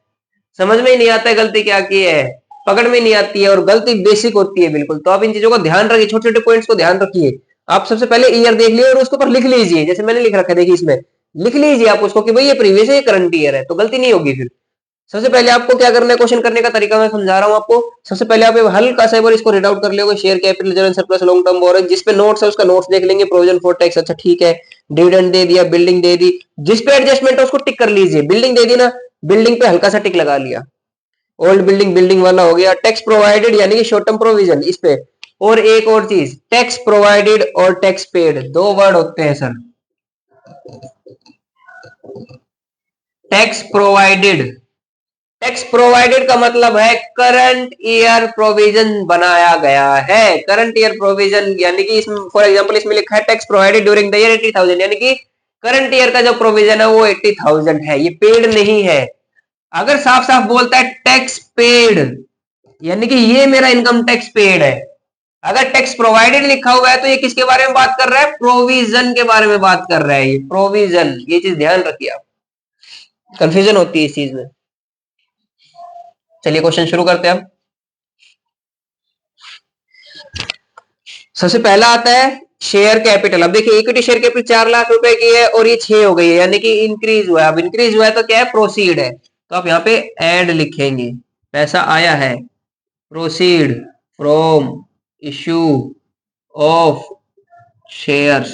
समझ में ही नहीं आता है गलती क्या की है, पकड़ में नहीं आती है, और गलती बेसिक होती है बिल्कुल। तो आप इन चीजों को ध्यान रखिए, छोटे छोटे पॉइंट्स को ध्यान रखिए। आप सबसे पहले ईयर देख लीजिए और उसके ऊपर लिख लीजिए, जैसे मैंने लिख रखा है देखिए इसमें, लिख लीजिए आप उसको कि भाई ये प्रीवियस है ये करंट ईयर है, तो गलती नहीं होगी फिर। सबसे पहले आपको क्या करना है, क्वेश्चन करने का तरीका मैं समझा रहा हूं आपको। सबसे पहले आप हल्का सा इसको रीड आउट कर लोगे, share capital general surplus long term borrowing, जिस पे नोट्स है उसका नोट्स देख लेंगे, प्रोविजन फॉर टैक्स, अच्छा ठीक है, डिविडेंड दे दिया, बिल्डिंग दे दी, जिस पे एडजस्टमेंट है उसको टिक कर लीजिए। बिल्डिंग दे दी ना, बिल्डिंग पे हल्का सा टिक लगा लिया, ओल्ड बिल्डिंग बिल्डिंग वाला हो गया। टैक्स प्रोवाइडेड यानी कि शॉर्ट टर्म प्रोविजन, इस पे। और एक और चीज, टैक्स प्रोवाइडेड और टैक्स पेड दो वर्ड होते हैं sir. Tax provided, tax provided का मतलब है करंट ईयर प्रोविजन बनाया गया है। करंट ईयर प्रोविजन यानी कि इसमें फॉर एग्जांपल इसमें लिखा है tax provided during the year 80,000, यानी कि करंट ईयर का जो प्रोविजन है वो 80,000 है, ये पेड नहीं है। अगर साफ साफ बोलता है टैक्स पेड, यानी कि ये मेरा इनकम टैक्स पेड है। अगर टैक्स प्रोवाइडेड लिखा हुआ है तो ये किसके बारे में बात कर रहा है, प्रोविजन के बारे में बात कर रहा है, ये प्रोविजन, ये चीज ध्यान रखिए आप, कंफ्यूजन होती है इस चीज में। चलिए क्वेश्चन शुरू करते हैं हम। सबसे पहला आता है शेयर कैपिटल। अब देखिए इक्विटी शेयर कैपिटल 4 लाख रुपए की है और ये 6 हो गई है, यानी कि इंक्रीज हुआ है। अब इंक्रीज हुआ है तो क्या है, प्रोसीड है, तो आप यहाँ पे ऐड लिखेंगे, पैसा आया है, proceed from issue of shares,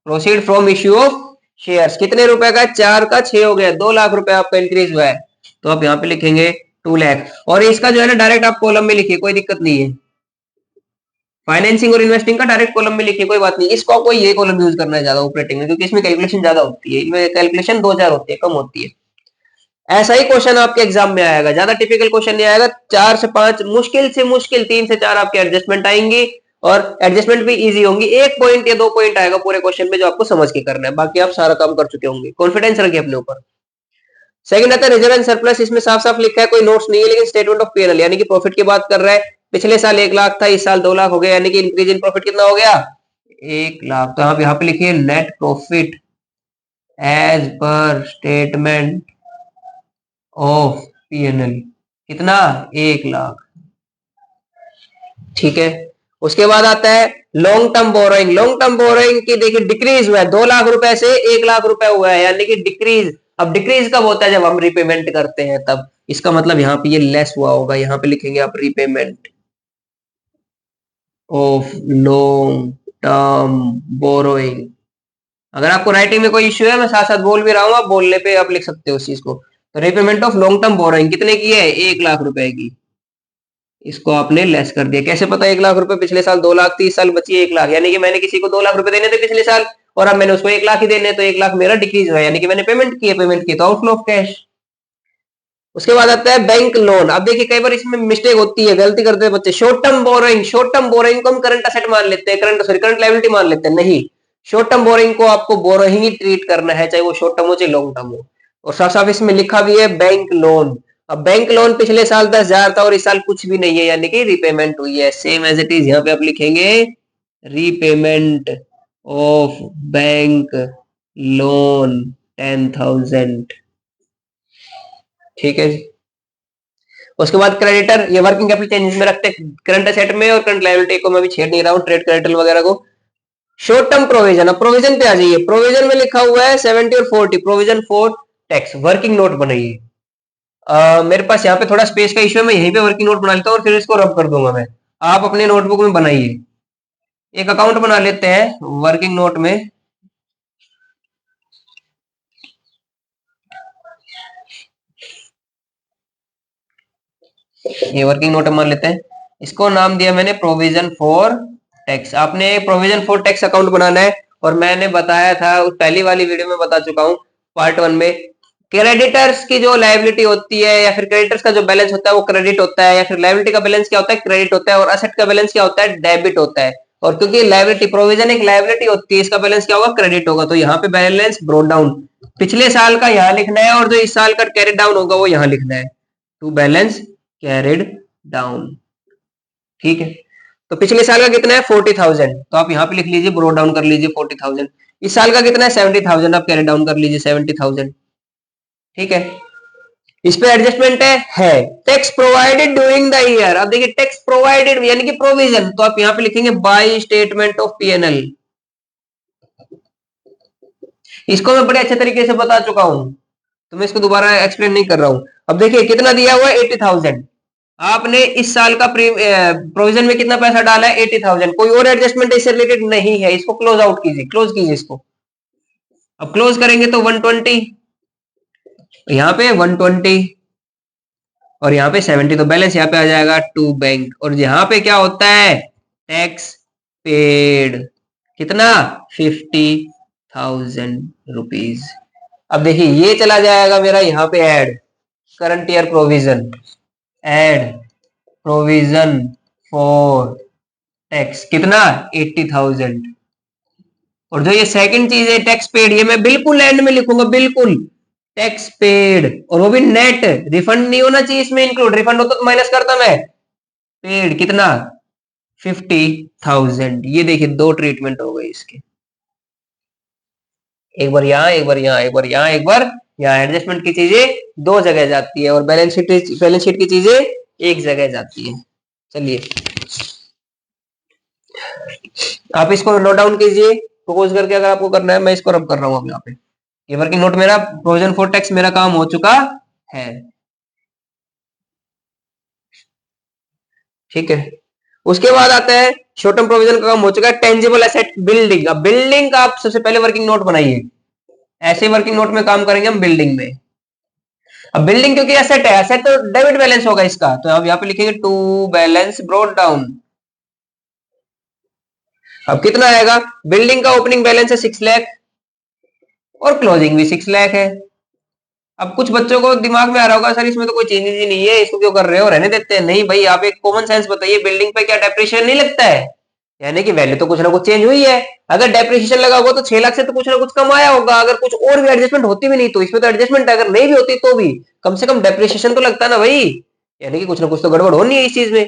proceed from issue of shares. कितने रुपए का, 4 का 6 हो गया, 2 लाख रुपए आपका इंक्रीज हुआ है, तो आप यहाँ पे लिखेंगे 2 लाख। और इसका जो है ना डायरेक्ट आप कॉलम में लिखिए, कोई दिक्कत नहीं है। फाइनेंसिंग और इन्वेस्टिंग का डायरेक्ट कॉलम में लिखिए, कोई बात नहीं। इसको आपको ये कॉलम यूज करना है ज्यादा ऑपरेटिंग में, क्योंकि इसमें कैलकुलेशन ज्यादा होती है, इनमें कैलकुलेशन 2-4 होती है, कम होती है। ऐसा ही क्वेश्चन आपके एग्जाम में आएगा, ज्यादा टिपिकल क्वेश्चन नहीं आएगा। 4 से 5, मुश्किल से मुश्किल 3 से 4 आपके एडजस्टमेंट आएंगी, और एडजस्टमेंट भी इजी होंगी। 1 पॉइंट या 2 पॉइंट आएगा पूरे क्वेश्चन में जो आपको समझ के करना है, बाकी आप सारा काम कर चुके होंगे। कॉन्फिडेंस रखिए अपने ऊपर। सेकंड आता है रिजर्व एंड सरप्लस। इसमें साफ साफ लिखा है, कोई नोट्स नहीं है, लेकिन स्टेटमेंट ऑफ पीएनएल, यानी कि प्रॉफिट की बात कर रहा है। पिछले साल 1 लाख था, इस साल 2 लाख हो गया, यानी कि इंक्रीज इन प्रॉफिट कितना हो गया, 1 लाख। तो आप यहाँ पे लिखिए net profit as per statement of PNL, कितना, 1 लाख, ठीक है। उसके बाद आता है long term borrowing. Long term borrowing की देखिए डिक्रीज हुआ है, 2 लाख रुपए से 1 लाख रुपए हुआ है, यानी कि डिक्रीज। अब डिक्रीज कब होता है, जब हम रिपेमेंट करते हैं तब। इसका मतलब यहाँ पे ये लेस हुआ होगा, यहाँ पे लिखेंगे आप repayment of long term borrowing. अगर आपको राइटिंग में कोई इश्यू है, मैं साथ साथ बोल भी रहा हूँ, आप बोलने पे आप लिख सकते हो उस चीज को। तो repayment of long term borrowing कितने की है, 1 लाख रुपए की, इसको आपने लेस कर दिया। कैसे पता 1 लाख रुपए, पिछले साल 2 लाख थी, इस साल बची 1 लाख, यानी कि मैंने किसी को 2 लाख रुपए देने थे पिछले साल, और अब मैंने उसको 1 लाख ही देने, तो 1 लाख मेरा डिक्रीज हुआ, यानी कि मैंने पेमेंट की तो आउटफ्लो ऑफ कैश। उसके बाद आता है बैंक लोन। अब देखिए कई बार इसमें मिस्टेक होती है, गलती करते हैं बच्चे। शॉर्ट टर्म बोरोइंग को हम करंट असेट मान लेते हैं, करंट लायबिलिटी मान लेते हैं। नहीं, शॉर्ट टर्म बोरोइंग को आपको बोरोइंग ही ट्रीट करना है, चाहे वो शॉर्ट टर्म हो चाहे लॉन्ग टर्म हो। और साफ साफ इसमें लिखा भी है बैंक लोन। अब बैंक लोन पिछले साल 10,000 था और इस साल कुछ भी नहीं है, यानी कि रीपेमेंट हुई है। सेम एज इट इज यहाँ पे आप लिखेंगे रीपेमेंट ऑफ बैंक लोन 10,000। ठीक है जी। उसके बाद क्रेडिटर, ये वर्किंग कैपिटल चेंजेस में रखते हैं करंट असेट में, और करंट लायबिलिटी को मैं भी छेड़ नहीं रहा हूँ, ट्रेड क्रेडिटर वगैरह को। शॉर्ट टर्म प्रोविजन, अब प्रोविजन पे आ जाइए। प्रोविजन में लिखा हुआ है 70 और 40, provision for tax. Working note बनाइए। मेरे पास यहाँ पे थोड़ा स्पेस का इश्यू है, मैं यहीं पे वर्किंग नोट बना लेता हूँ और फिर इसको रब कर दूंगा मैं। आप अपने नोटबुक में बनाइए। एक अकाउंट बना लेते हैं वर्किंग नोट में। ये वर्किंग नोट मान लेते हैं, इसको नाम दिया मैंने प्रोविजन फॉर टैक्स। आपने प्रोविजन फॉर टैक्स अकाउंट बनाना है, और मैंने बताया था पहली वाली वीडियो में बता चुका हूं पार्ट 1 में, क्रेडिटर्स की जो लायबिलिटी होती है या फिर क्रेडिटर्स का जो बैलेंस होता है वो क्रेडिट होता है, या फिर लायबिलिटी का बैलेंस क्या होता है, क्रेडिट होता है, और असेट का बैलेंस क्या होता है, डेबिट होता है। और क्योंकि लायबिलिटी प्रोविजन एक लायबिलिटी होती है, इसका बैलेंस क्या होगा, क्रेडिट होगा। तो यहाँ पे बैलेंस ब्रोट डाउन पिछले साल का यहाँ लिखना है, और जो इस साल का कैरी डाउन होगा वो यहाँ लिखना है, टू बैलेंस कैरिड डाउन। ठीक है, तो पिछले साल का कितना है 40,000, तो आप यहाँ पे लिख लीजिए, ब्रोट डाउन कर लीजिए 40,000। इस साल का कितना है 70,000, आप कैरी डाउन कर लीजिए 70,000। ठीक है, इस पे एडजस्टमेंट है tax provided during the year. अब देखिए टैक्स प्रोवाइडेड यानी कि प्रोविजन, तो आप यहाँ पे लिखेंगे बाय स्टेटमेंट ऑफ पीएनएल। इसको मैं बड़े अच्छे तरीके से बता चुका हूं, तो मैं इसको दोबारा एक्सप्लेन नहीं कर रहा हूं। अब देखिए कितना दिया हुआ है 80,000, आपने इस साल का प्रोविजन में कितना पैसा डाला है 80,000। कोई और एडजस्टमेंट इससे रिलेटेड नहीं है, इसको क्लोज आउट कीजिए, क्लोज कीजिए इसको। अब क्लोज करेंगे तो 120, यहाँ पे 120 और यहाँ पे 70, तो बैलेंस यहाँ पे आ जाएगा टू बैंक। और यहाँ पे क्या होता है, टैक्स पेड कितना 50,000 रुपीज। अब देखिए ये चला जाएगा मेरा यहाँ पे add current year provision, add provision for tax कितना 80,000। और जो ये सेकंड चीज है टैक्स पेड, ये मैं बिल्कुल एंड में लिखूंगा, बिल्कुल टैक्स पेड, और वो भी नेट, रिफंड नहीं होना चाहिए इसमें इंक्लूड, रिफंड होता तो माइनस करता मैं। पेड कितना 50,000। ये देखिए दो ट्रीटमेंट हो गए इसके, एक बार यहाँ एक बार यहाँ, एक बार यहाँ एक बार यहाँ। एडजस्टमेंट की चीजें दो जगह जाती है और बैलेंस शीट की चीजें एक जगह जाती है। चलिए आप इसको नोट डाउन कीजिए प्रपोज करके, अगर आपको करना है। मैं इसको रब कर रहा हूँ अब यहाँ पे, ये वर्किंग नोट मेरा प्रोविजन फॉर टैक्स मेरा काम हो चुका है। ठीक है, उसके बाद आता है शॉर्ट टर्म प्रोविजन का काम हो चुका है, टेंजिबल एसेट बिल्डिंग। अब बिल्डिंग का आप सबसे पहले वर्किंग नोट बनाइए, ऐसे वर्किंग नोट में काम करेंगे हम बिल्डिंग में। अब बिल्डिंग क्योंकि एसेट है, एसेट तो डेबिट बैलेंस होगा इसका, तो आप यहाँ पे लिखेंगे टू बैलेंस ब्रोट डाउन। अब कितना आएगा, बिल्डिंग का ओपनिंग बैलेंस है 6 लाख और क्लोजिंग भी 6 लाख है। अब कुछ बच्चों को दिमाग में आ रहा होगा सर इसमें तो कोई चेंजेस ही नहीं है, इसको क्यों कर रहे हो, रहने देते हैं। नहीं भाई, आप एक कॉमन सेंस बताइए, बिल्डिंग पे क्या डेप्रिसिएशन नहीं लगता है, यानी कि वैल्यू तो कुछ ना कुछ चेंज हुई है। अगर डेप्रिसिएशन लगा होगा तो 6 लाख से तो कुछ ना कुछ कम आया होगा, अगर कुछ और भी एडजस्टमेंट होती भी नहीं तो इसमें तो एडजस्टमेंट अगर नहीं भी होती तो भी कम से कम डेप्रिसिएशन तो लगता है ना भाई, यानी कि कुछ ना कुछ तो गड़बड़ होनी है इस चीज में।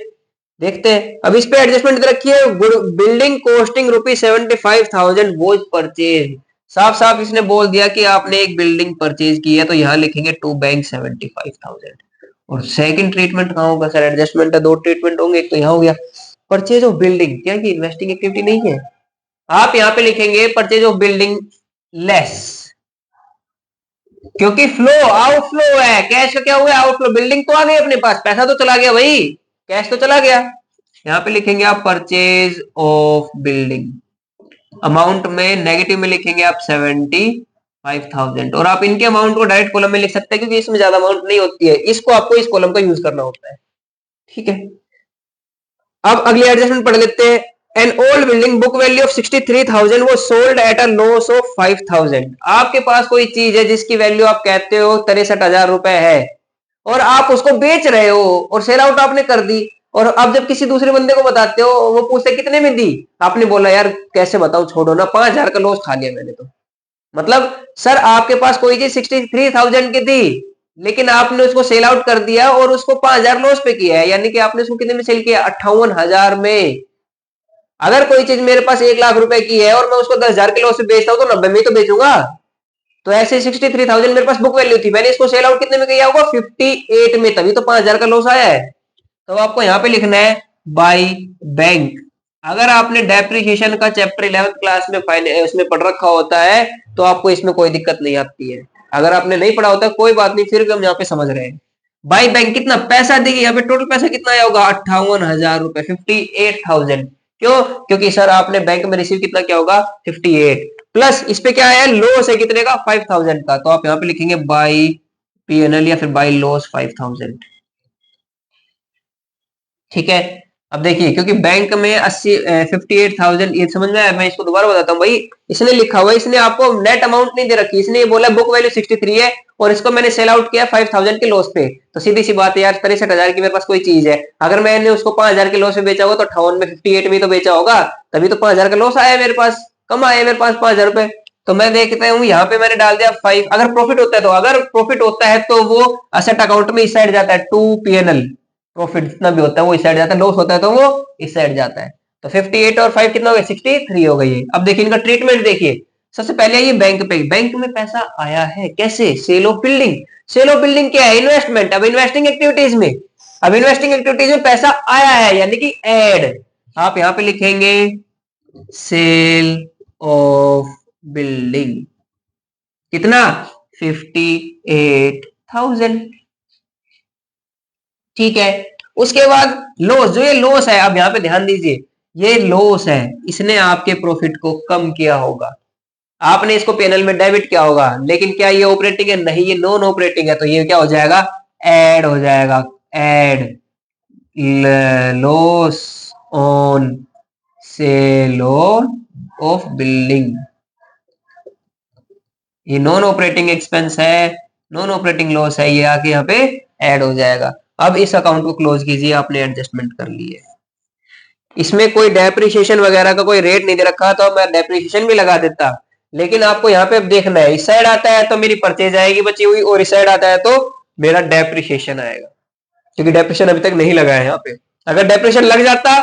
देखते हैं, अब इस पे एडजस्टमेंट रखिए, बिल्डिंग कॉस्टिंग ₹75,000 वॉज परचेज। साफ साफ इसने बोल दिया कि आपने एक बिल्डिंग परचेज की है, तो यहाँ लिखेंगे टू बैंक 75,000। और सेकंड ट्रीटमेंट कहाँ होगा सर, एडजस्टमेंट है, दो ट्रीटमेंट होंगे, एक तो यहाँ हो गया परचेज ऑफ बिल्डिंग, क्या की इन्वेस्टिंग एक्टिविटी नहीं है। आप यहाँ पे लिखेंगे परचेज ऑफ बिल्डिंग लेस, क्योंकि फ्लो आउटफ्लो है, कैश का क्या हुआ आउटफ्लो, बिल्डिंग तो आ गई अपने पास, पैसा तो चला गया भाई, कैश तो चला गया। यहाँ पे लिखेंगे आप परचेज ऑफ बिल्डिंग, अमाउंट में नेगेटिव में लिखेंगे आप 75,000, और आप इनके अमाउंट को डायरेक्ट कॉलम में लिख सकते हैं क्योंकि इसमें ज्यादा अमाउंट नहीं होती है, इसको आपको इस कॉलम का यूज करना होता है। ठीक है, अब अगली एडजस्टमेंट पढ़ लेते हैं, an old building book value of 63,000 वो sold at a loss of 5,000। आपके पास कोई चीज है जिसकी वैल्यू आप कहते हो 63,000 रुपए है और आप उसको बेच रहे हो और सेल आउट आपने कर दी, और अब जब किसी दूसरे बंदे को बताते हो वो पूछते कितने में दी, आपने बोला यार कैसे बताऊं, छोड़ो ना, 5,000 का लॉस खा लिया मैंने तो। मतलब सर आपके पास कोई चीज 63,000 की थी लेकिन आपने उसको सेल आउट कर दिया और उसको 5,000 लॉस पे किया है, यानी कि आपने उसको कितने में सेल किया, 58,000 में। अगर कोई चीज मेरे पास 1,00,000 रुपए की है और मैं उसको 10,000 के लॉस पे बेचता हूँ तो 90 में ही तो बेचूंगा। तो ऐसे 63,000 मेरे पास बुक वैल्यू थी, मैंने इसको सेल आउट कितने में किया होगा, 58 में, तभी तो 5,000 का लॉस आया है। तो आपको यहाँ पे लिखना है बाई बैंक। अगर आपने डेप्रिसिएशन का चैप्टर 11th क्लास में उसमें पढ़ रखा होता है तो आपको इसमें कोई दिक्कत नहीं आती है। अगर आपने नहीं पढ़ा होता कोई बात नहीं, फिर हम यहाँ पे समझ रहे हैं। बाई बैंक कितना पैसा देगी, यहाँ पे टोटल पैसा कितना आया होगा, 58,000 रुपए, 58,000। क्यों, क्योंकि सर आपने बैंक में रिसीव कितना किया होगा, 58 प्लस इस पे क्या आया, लॉस है कितने का, 5,000 का। तो आप यहाँ पे लिखेंगे बाई पीएनएल या फिर बाई लॉस 5,000। ठीक है। अब देखिए क्योंकि बैंक में 58,000, ये समझ में आया, मैं इसको दोबारा बताता हूँ भाई। इसने लिखा हुआ है, इसने आपको नेट अमाउंट नहीं दे रखी, इसने ये बोला बुक वैल्यू 63 है और इसको मैंने सेल आउट किया 5,000 के लॉस पे। तो सीधी सी बात है यार, 63,000 की मेरे पास कोई चीज है, अगर मैंने उसको 5,000 के लॉस पे बेचा होगा तो 58 में 58 में तो बेचा होगा, तभी तो 5,000 का लॉस आया मेरे पास, कम आया मेरे पास 5,000 रुपए। तो मैं देखता हूँ यहाँ पे मैंने डाल दिया 5। अगर प्रॉफिट होता है तो, अगर प्रॉफिट होता है तो वो असेट अकाउंट में इस साइड जाता है, टू पीएनएल। प्रॉफिट जितना भी होता है वो इस साइड जाता है, लॉस होता है तो वो इस साइड जाता है। तो 58 और 5 कितना हो गया, 63 हो गई है। अब देखिए इनका ट्रीटमेंट देखिए। सबसे पहले ये बैंक पे, बैंक में पैसा आया है कैसे, sale of building. Sale of building क्या है, इन्वेस्टमेंट। अब इन्वेस्टिंग एक्टिविटीज में, अब इन्वेस्टिंग एक्टिविटीज में पैसा आया है यानी कि एड, आप यहां पे लिखेंगे सेल ऑफ बिल्डिंग, कितना, 58,000। ठीक है। उसके बाद लॉस, जो ये लॉस है, अब यहां पे ध्यान दीजिए, ये लॉस है, इसने आपके प्रॉफिट को कम किया होगा, आपने इसको पैनल में डेबिट किया होगा, लेकिन क्या ये ऑपरेटिंग है, नहीं, ये नॉन ऑपरेटिंग है, तो ये क्या हो जाएगा, ऐड हो जाएगा, add loss on sale of building. ये नॉन ऑपरेटिंग एक्सपेंस है, नॉन ऑपरेटिंग लॉस है, ये आके यहाँ पे ऐड हो जाएगा। अब इस अकाउंट को क्लोज कीजिए, आपने एडजस्टमेंट कर ली है। इसमें कोई डेप्रिसिएशन वगैरह का कोई रेट नहीं दे रखा, तो मैं डेप्रिसिएशन भी लगा देता, लेकिन आपको यहाँ पे अब देखना है, इस साइड आता है तो मेरी परचेज आएगी बची हुई, और इस साइड आता है तो मेरा डेप्रिसिएशन आएगा, क्योंकि डेप्रिसिएशन अभी तक नहीं लगा है यहाँ पे। अगर डेप्रिसिएशन लग जाता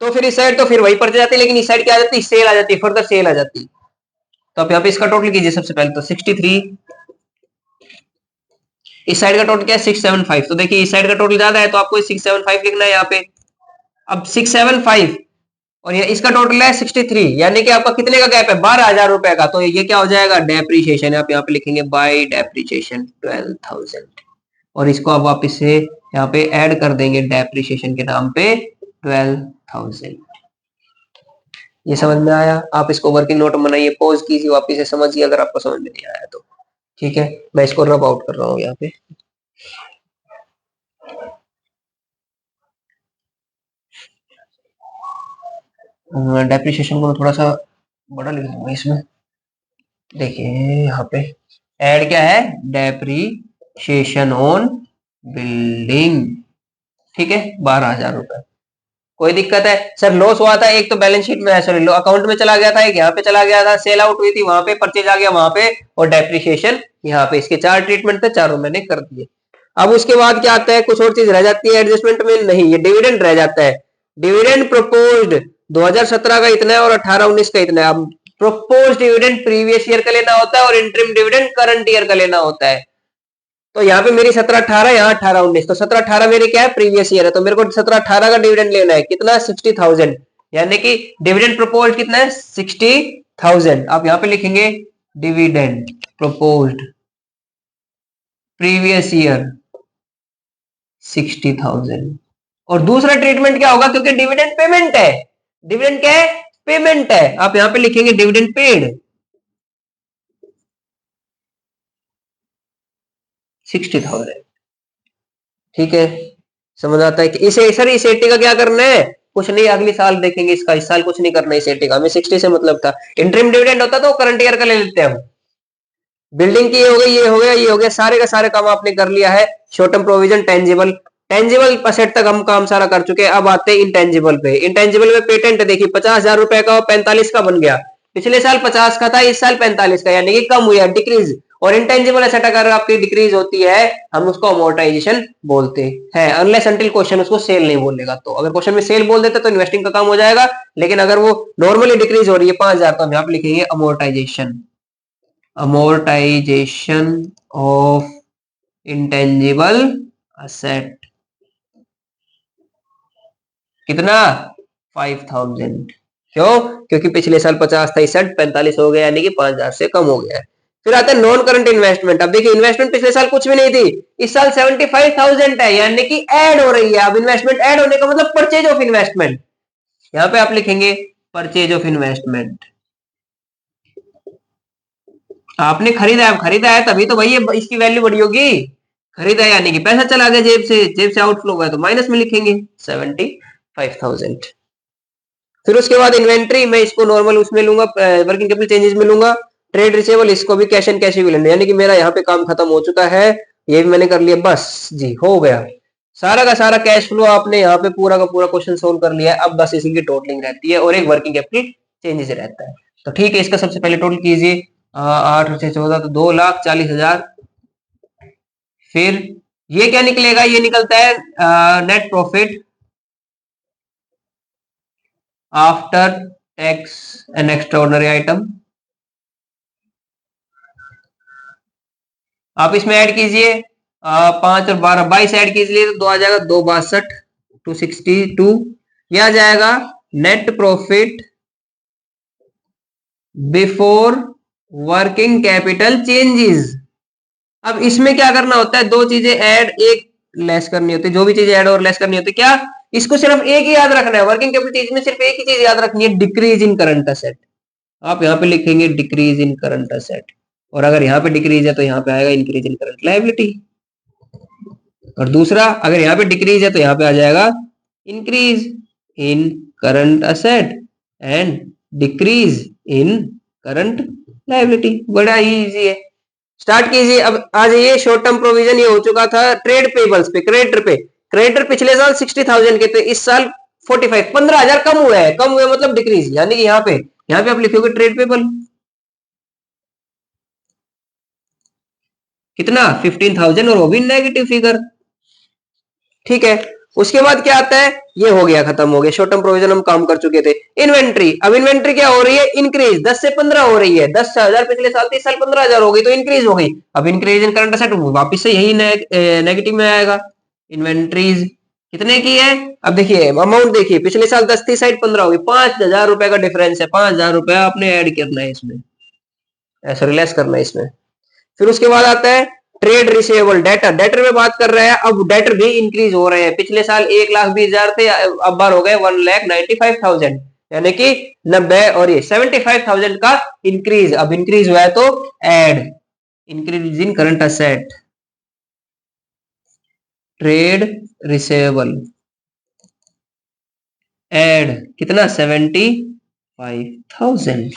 तो फिर इस साइड तो फिर वही परचेज आती, लेकिन इस साइड क्या आ जाती, सेल आ जाती, फर्दर सेल आ जाती। तो आप यहाँ पे इसका टोटल कीजिए, सबसे पहले तो 63, इस साइड का टोटल क्या है 675। तो देखिए इस साइड का टोटल ज्यादा है तो आपको 675 लिखना है यहाँ पे। अब 675 और ये इसका टोटल है 63, यानी कि आपका कितने का गैप है, 12,000 रुपए का। तो ये क्या हो जाएगा, डेप्रीशिएशन। आप यहाँ पे लिखेंगे बाय डेप्रीशिएशन 12,000, और इसको आप वापस से यहाँ पे ऐड कर देंगे डेप्रीशिएशन के नाम पे 12,000। ये समझ में आया, आप इसको वर्किंग नोट बनाइए, पॉज कीजिए, वापस से समझिए अगर आपको समझ में नहीं आया तो। ठीक है, मैं इसको रब आउट कर रहा हूँ यहाँ पे। डेप्रीशिएशन को मैं थोड़ा सा बड़ा लिख दूंगा इसमें। देखिए यहाँ पे ऐड क्या है, डेप्रीशिएशन ऑन बिल्डिंग। ठीक है, 12,000 रुपए। कोई दिक्कत है, सर लॉस हुआ था एक तो बैलेंस शीट में, सॉरी अकाउंट में चला गया था, एक यहाँ पे चला गया था, सेल आउट हुई थी वहां पे, परचेज आ गया वहां पे, और डेप्रीशिएशन यहाँ पे। इसके 4 ट्रीटमेंट थे, चारों मैंने कर दिए। अब उसके बाद क्या आता है, कुछ और चीज रह जाती है एडजस्टमेंट में, नहीं, ये डिविडेंड रह जाता है। डिविडेंड प्रपोज्ड 2017 का इतना है और 18-19 का इतना है। अब प्रोपोज डिविडेंड प्रीवियस ईयर का लेना होता है और इंटरिम डिविडेंड करंट ईयर का लेना होता है। तो यहाँ पे मेरी 17-18, यहाँ 18-19, तो 17-18 मेरे क्या है, प्रीवियस ईयर है, तो मेरे को 17-18 का डिविडेंड लेना है, कितना, 60,000, यानी कि डिविडेंड प्रपोज कितना है, 60,000। आप यहाँ पे लिखेंगे डिविडेंड प्रपोज्ड प्रीवियस ईयर 60,000। और दूसरा ट्रीटमेंट क्या होगा, क्योंकि डिविडेंड पेमेंट है, डिविडेंड क्या है, पेमेंट है, आप यहां पे लिखेंगे डिविडेंड पेड 60,000। ठीक है, समझ आता है कि इसे सर इस 80 का क्या करना है, कुछ नहीं, अगली साल देखेंगे इसका, इस साल कुछ नहीं करना है सेटिंग, हमें 60 से मतलब था। इंटरिम डिविडेंड होता तो करंट ईयर का ले लेते हैं हम। बिल्डिंग की ये हो गई, ये हो गया, ये हो गया, सारे का सारे काम आपने कर लिया है। Short term provision, tangible, tangible asset तक हम काम सारा कर चुके हैं। अब आते हैं इंटेंजिबल पे। इंटेंजिबल में पेटेंट देखिए 50,000 रुपए का 45 का बन गया। पिछले साल 50 का था, इस साल 45 का, यानी कि कम हुआ, डिक्रीज। और इंटेंजिबल एसेट अगर आपकी डिक्रीज होती है, हम उसको अमोर्टाइजेशन बोलते हैं, अनलेस अंटिल क्वेश्चन उसको सेल नहीं बोलेगा। तो अगर क्वेश्चन में सेल बोल देते तो इन्वेस्टिंग का काम हो जाएगा, लेकिन अगर वो नॉर्मली डिक्रीज हो रही है 5,000, तो हम यहाँ पे लिखेंगे amortisation, amortization of intangible asset। कितना? 5,000। क्यों? क्योंकि पिछले साल 50 था, इस साल 45 हो गया, यानी कि 5,000 से कम हो गया है। फिर आता है नॉन करंट इन्वेस्टमेंट। अब देखिए इन्वेस्टमेंट पिछले साल कुछ भी नहीं थी, इस साल 75,000 है, यानी कि ऐड हो रही है। अब इन्वेस्टमेंट ऐड होने का मतलब परचेज ऑफ इन्वेस्टमेंट, यहां पे आप लिखेंगे परचेज ऑफ इन्वेस्टमेंट। आपने खरीदा है, खरीदा है तभी तो भाई इसकी वैल्यू बढ़ी होगी। खरीदा है यानी कि पैसा चला गया जेब से, जेब से आउटफ्लो हुआ तो माइनस में लिखेंगे 75,000। फिर उसके बाद इन्वेंट्री, मैं इसको नॉर्मल उसमें लूंगा, वर्किंग कैपिटल चेंजेस में लूंगा। ट्रेड रिसीवेबल, इसको भी कैश एंड कैश इक्विवेलेंट, यानी कि मेरा यहाँ पे काम खत्म हो चुका है, ये भी मैंने कर लिया, बस जी हो गया। सारा का सारा कैश फ्लो आपने यहाँ पे पूरा का पूरा क्वेश्चन सोल्व कर लिया है। अब बस इसी की टोटलिंग रहती है और एक वर्किंग कैपिटल चेंजेस रहता है। तो ठीक है, इसका सबसे पहले टोटल कीजिए, 8 से 14 तो 2,40,000। फिर ये क्या निकलेगा? ये निकलता है net profit after tax and extraordinary item. आप इसमें ऐड कीजिए 5 और 12, 22 ऐड कीजिए तो 2 आ जाएगा, 262, 262। यह आ जाएगा net profit before working capital changes. अब इसमें क्या करना होता है? दो चीजें ऐड, एक लेस करनी होती है। जो भी चीजें ऐड और लेस करनी होती है, क्या इसको सिर्फ एक ही याद रखना है, वर्किंग कैपिटल चीज में सिर्फ एक ही चीज याद रखनी है, डिक्रीज इन करंट असेट। आप यहाँ पे लिखेंगे डिक्रीज इन करंट असेट, और अगर यहाँ पे डिक्रीज है तो यहाँ पे आएगा इंक्रीज इन करंट लायबिलिटी। और दूसरा, अगर यहाँ पे डिक्रीज है तो यहाँ पे आ जाएगा increase in current asset and decrease in current liability. बड़ा ही इजी है। स्टार्ट कीजिए। अब आ जाइए शॉर्ट टर्म प्रोविजन, ये हो चुका था ट्रेड पेबल्स पे, क्रेडिटर पे। क्रेडिटर पिछले साल 60,000 के थे, इस साल 45, 15,000 कम हुए हैं। कम हुए मतलब डिक्रीज, यानी कि यहाँ पे आप लिखोगे ट्रेड पेबल कितना? 15,000, और वो भी नेगेटिव फिगर। ठीक है, उसके बाद क्या आता है? ये हो गया, खत्म हो गया, शॉर्ट टर्म प्रोविजन हम काम कर चुके थे। इन्वेंट्री, अब इन्वेंट्री क्या हो रही है? इंक्रीज, 10 से 15 हो रही है। 10,000 पिछले साल थी, इस साल 15,000 हो गई, तो इंक्रीज हो गई। अब इंक्रीज इन करंट असेट वापिस से यही नेगेटिव में आएगा। इन्वेंट्रीज कितने की है? अब देखिए अमाउंट देखिए, पिछले साल 10 थी, साइड 15 होगी, 5,000 रुपए का डिफरेंस है। 5,000 रुपया आपने ऐड करना है इसमें, ऐसा रिलेस करना है इसमें। फिर उसके बाद आता है ट्रेड रिसीवेबल, डेटर। डेटर में बात कर रहे हैं, अब डेटर भी इंक्रीज हो रहे हैं। पिछले साल 1,20,000 थे, अब बार हो गए 1,95,000, यानी कि 90, और ये 75,000 का इंक्रीज। अब इंक्रीज हुआ है तो add increase in current asset, trade receivable, add कितना? 75,000।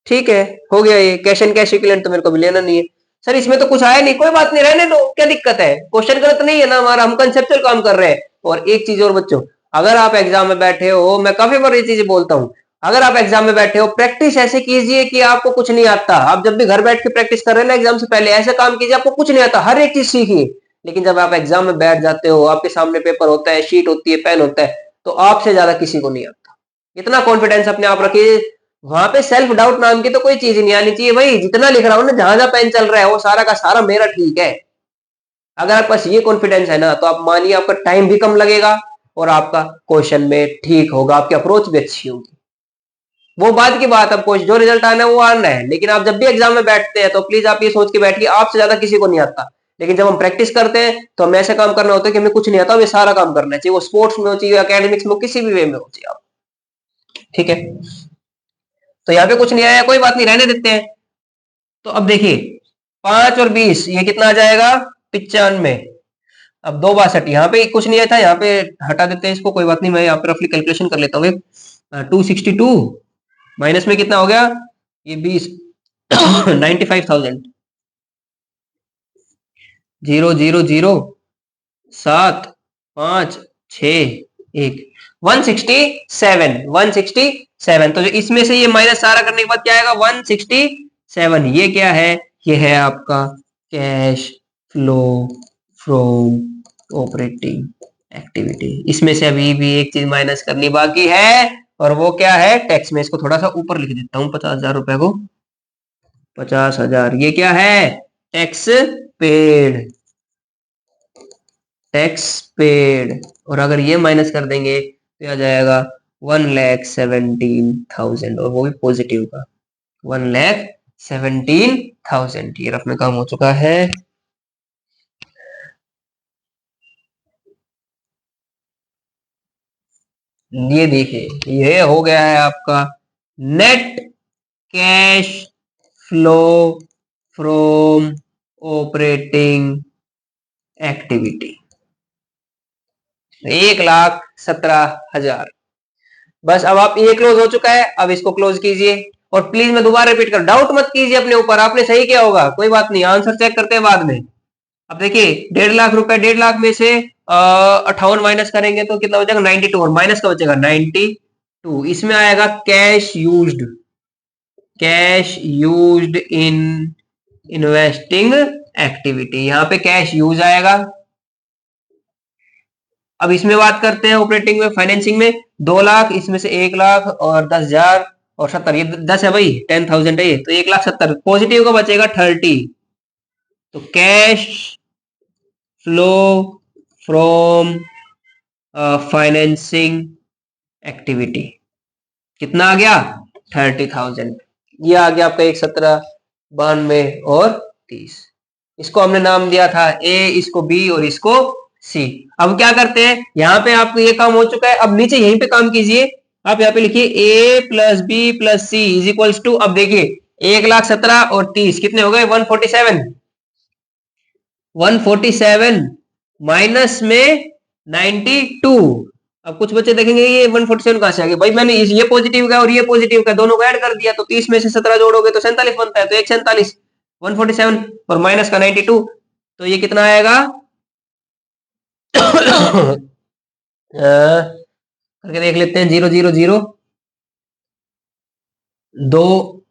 ठीक है, हो गया। ये कैश एंड कैश इक्विवेलेंट तो मेरे को भी लेना नहीं है। सर इसमें तो कुछ आया नहीं, कोई बात नहीं, रहने दो, क्या दिक्कत है? क्वेश्चन गलत नहीं है ना हमारा, हम कंसेप्चुअल काम कर रहे हैं। और एक चीज और बच्चों, अगर आप एग्जाम में बैठे हो, मैं काफी बार ये चीजें बोलता हूं, अगर आप एग्जाम में बैठे हो, प्रैक्टिस ऐसे कीजिए कि आपको कुछ नहीं आता। आप जब भी घर बैठ के प्रैक्टिस कर रहे हैं ना, एग्जाम से पहले ऐसे काम कीजिए आपको कुछ नहीं आता, हर एक चीज सीखिए। लेकिन जब आप एग्जाम में बैठ जाते हो, आपके सामने पेपर होता है, शीट होती है, पेन होता है, तो आपसे ज्यादा किसी को नहीं आता। इतना कॉन्फिडेंस अपने आप रखिए। वहां पे सेल्फ डाउट नाम की तो कोई चीज नहीं आनी चाहिए भाई। जितना लिख रहा हूं ना, जहां जहां पेन चल रहा है, वो सारा का सारा मेरा ठीक है। अगर आपके पास ये कॉन्फिडेंस है ना, तो आप मानिए आपका टाइम भी कम लगेगा और आपका क्वेश्चन में ठीक होगा, आपकी अप्रोच भी अच्छी होगी। वो बाद की बात, अब जो रिजल्ट आना है वो आना है। लेकिन आप जब भी एग्जाम में बैठते हैं तो प्लीज आप ये सोच के बैठिए आपसे ज्यादा किसी को नहीं आता। लेकिन जब हम प्रैक्टिस करते हैं तो हमें ऐसा काम करना होता है कि हमें कुछ नहीं आता, हमें सारा काम करना चाहिए। वो स्पोर्ट्स में हो चाहिए, एकेडमिक्स में, किसी भी वे में हो चाहिए आप। ठीक है, तो यहाँ पे कुछ नहीं आया, कोई बात नहीं, रहने देते हैं। तो अब देखिए 5 और 20, ये कितना आ जाएगा? 95। अब 2 62, यहाँ पे कुछ नहीं था, यहाँ पे हटा देते हैं इसको, कोई बात नहीं, मैं यहाँ पे रफली कैलकुलेशन कर लेता हूँ। 262 माइनस में कितना हो गया, ये 20 95,000, 0 0 0 7 5 6 1 167 तो इसमें से ये माइनस सारा करने के बाद क्या आएगा, 167। ये क्या है, ये है आपका cash flow from operating activity. इसमें से अभी भी एक चीज माइनस करनी बाकी है, और वो क्या है, टैक्स। में इसको थोड़ा सा ऊपर लिख देता हूँ, 50,000 रुपए को 50,000, ये क्या है, टैक्स पेड, टैक्स पेड। और अगर ये माइनस कर देंगे तो आ जाएगा 1,17,000, और वो भी पॉजिटिव का 1,17,000। ये रफ में काम हो चुका है। ये देखिए, ये हो गया है आपका net cash flow from operating activity, 1,17,000। बस अब आप ये क्लोज हो चुका है, अब इसको क्लोज कीजिए। और प्लीज मैं दोबारा रिपीट कर, डाउट मत कीजिए अपने ऊपर, आपने सही किया होगा, कोई बात नहीं, आंसर चेक करते हैं बाद में। अब देखिए 1,50,000 रुपए, 1,50,000 में से 58 माइनस करेंगे तो कितना बचेगा, 92, और माइनस का बचेगा 92। इसमें आएगा cash used, cash used in investing activity, यहाँ पे कैश यूज आएगा। अब इसमें बात करते हैं ऑपरेटिंग में, फाइनेंसिंग में 2,00,000, इसमें से 1,00,000 और 10,000 और 70, ये 10 है भाई, 10,000 है ये, तो 1,70,000 पॉजिटिव का बचेगा 30। तो cash flow from financing activity कितना आ गया, 30,000। ये आ गया आपका 1,17,92 और 30। इसको हमने नाम दिया था ए, इसको बी और इसको सी। अब क्या करते हैं, यहाँ पे आपको ये काम हो चुका है, अब नीचे यहीं पे काम कीजिए। आप यहाँ पे लिखिए A plus B plus C is equals to, अब देखिए 1,17,000 और 30 कितने हो गए, 147। 147 माइनस में 92। अब कुछ बच्चे देखेंगे ये 147 कहां से आ गए, भाई मैंने ये पॉजिटिव का और ये पॉजिटिव का दोनों को ऐड कर दिया, तो 30 में से 17 जोड़ोगे तो 47 बनता है, तो 147 147 और माइनस का 92, तो ये कितना आएगा करके देख लेते हैं, 0 0 0 2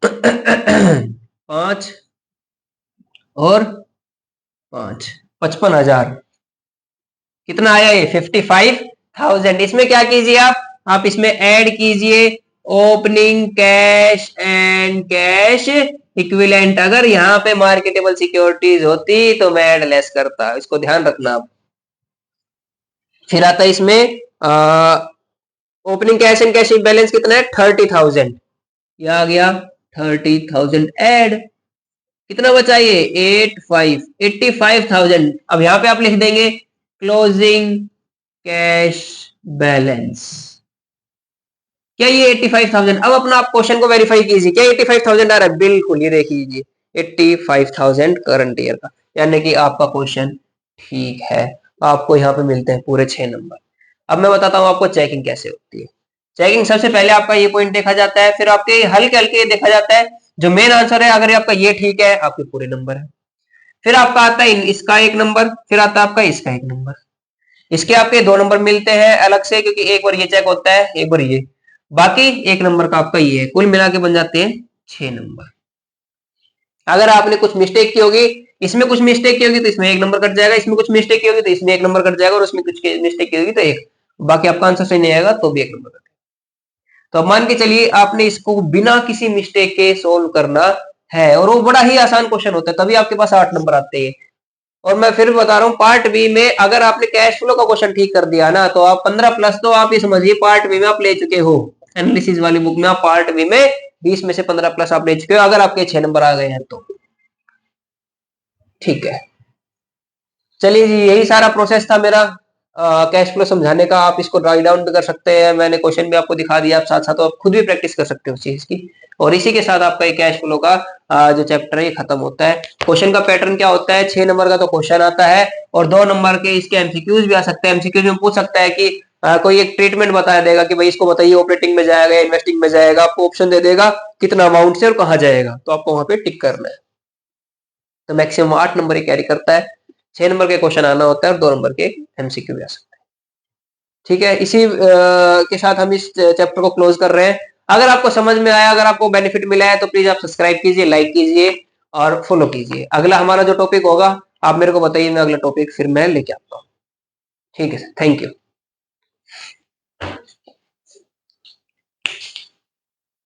5 और 5, 55,000 कितना आया, ये 55,000। इसमें क्या कीजिए आप इसमें ऐड कीजिए opening cash and cash equivalent. अगर यहाँ पे मार्केटेबल सिक्योरिटीज होती तो मैं ऐड लेस करता, इसको ध्यान रखना आप। फिर आता है इसमें opening cash and cash balance कितना है, 30,000, ये आ गया 30,000 ऐड, कितना बचा ये 85,000। अब यहाँ पे आप लिख देंगे क्लोजिंग कैश बैलेंस, क्या ये 85,000। अब अपना आप क्वेश्चन को वेरीफाई कीजिए, क्या 85,000 आ रहा है, बिल्कुल ये देख लीजिए 85,000 करंट ईयर का, यानी कि आपका क्वेश्चन ठीक है। आपको यहाँ पे मिलते हैं पूरे 6 नंबर। अब मैं बताता हूँ आपको चेकिंग कैसे होती है। चेकिंग सबसे पहले आपका ये पॉइंट देखा जाता है, फिर आपके हल्के हल्के देखा जाता है, जो मेन आंसर है अगर आपका ये ठीक है आपके पूरे नंबर है। फिर आपका आता है इसका 1 नंबर, फिर आता है आपका इसका 1 नंबर, इसके आपके 2 नंबर मिलते हैं अलग से, क्योंकि एक बार ये चेक होता है एक बार ये, बाकी 1 नंबर का आपका ये है, कुल मिला के बन जाते हैं 6 नंबर। अगर आपने कुछ मिस्टेक की होगी, इसमें कुछ मिस्टेक की होगी तो इसमें 1 नंबर कट जाएगा, इसमें कुछ मिस्टेक की होगी तो इसमें 1 नंबर कट जाएगा, और उसमें कुछ मिस्टेक की होगी तो 1, बाकी आपका आंसर सही नहीं आएगा तो भी 1 नंबर कटेगा। तो अब मान के चलिए आपने इसको बिना किसी मिस्टेक के सोल्व करना है, और वो बड़ा ही आसान क्वेश्चन होता है, तभी आपके पास 8 नंबर आते हैं। और मैं फिर बता रहा हूँ पार्ट बी में अगर आपने कैश फ्लो का क्वेश्चन ठीक कर दिया ना, तो आप 15 प्लस, तो आप ये समझिए पार्ट बी में आप ले चुके हो, एनालिसिस वाली बुक में आप पार्ट बी में 20 में से 15 प्लस आप ले चुके हो, अगर आपके 6 नंबर आ गए हैं तो। ठीक है, चलिए जी, यही सारा प्रोसेस था मेरा। कैश फ्लो समझाने का आप इसको राइट डाउन भी कर सकते हैं, मैंने क्वेश्चन भी आपको दिखा दिया, आप साथ साथ आप खुद भी प्रैक्टिस कर सकते हो उस चीज की। और इसी के साथ आपका ये कैश फ्लो का जो चैप्टर है ये खत्म होता है। क्वेश्चन का पैटर्न क्या होता है, 6 नंबर का तो क्वेश्चन आता है और 2 नंबर के इसके एमसीक्यूज भी आ सकते हैं। एमसीक्यूज में पूछ सकता है कि कोई एक ट्रीटमेंट बता देगा कि भाई इसको बताइए ऑपरेटिंग में जाएगा, इन्वेस्टिंग में जाएगा, आपको ऑप्शन दे देगा कितना अमाउंट से और कहाँ जाएगा, तो आपको वहां पे टिक करना है। तो मैक्सिमम 8 नंबर ही कैरी करता है, 6 नंबर के क्वेश्चन आना होता है और 2 नंबर के एमसीक्यू भी आ सकते हैं। ठीक है, इसी के साथ हम इस चैप्टर को क्लोज कर रहे हैं। अगर आपको समझ में आया, अगर आपको बेनिफिट मिला है तो प्लीज आप सब्सक्राइब कीजिए, लाइक कीजिए और फॉलो कीजिए। अगला हमारा जो टॉपिक होगा आप मेरे को बताइए, मैं अगला टॉपिक फिर मैं लेके आता हूँ। ठीक है सर, थैंक यू।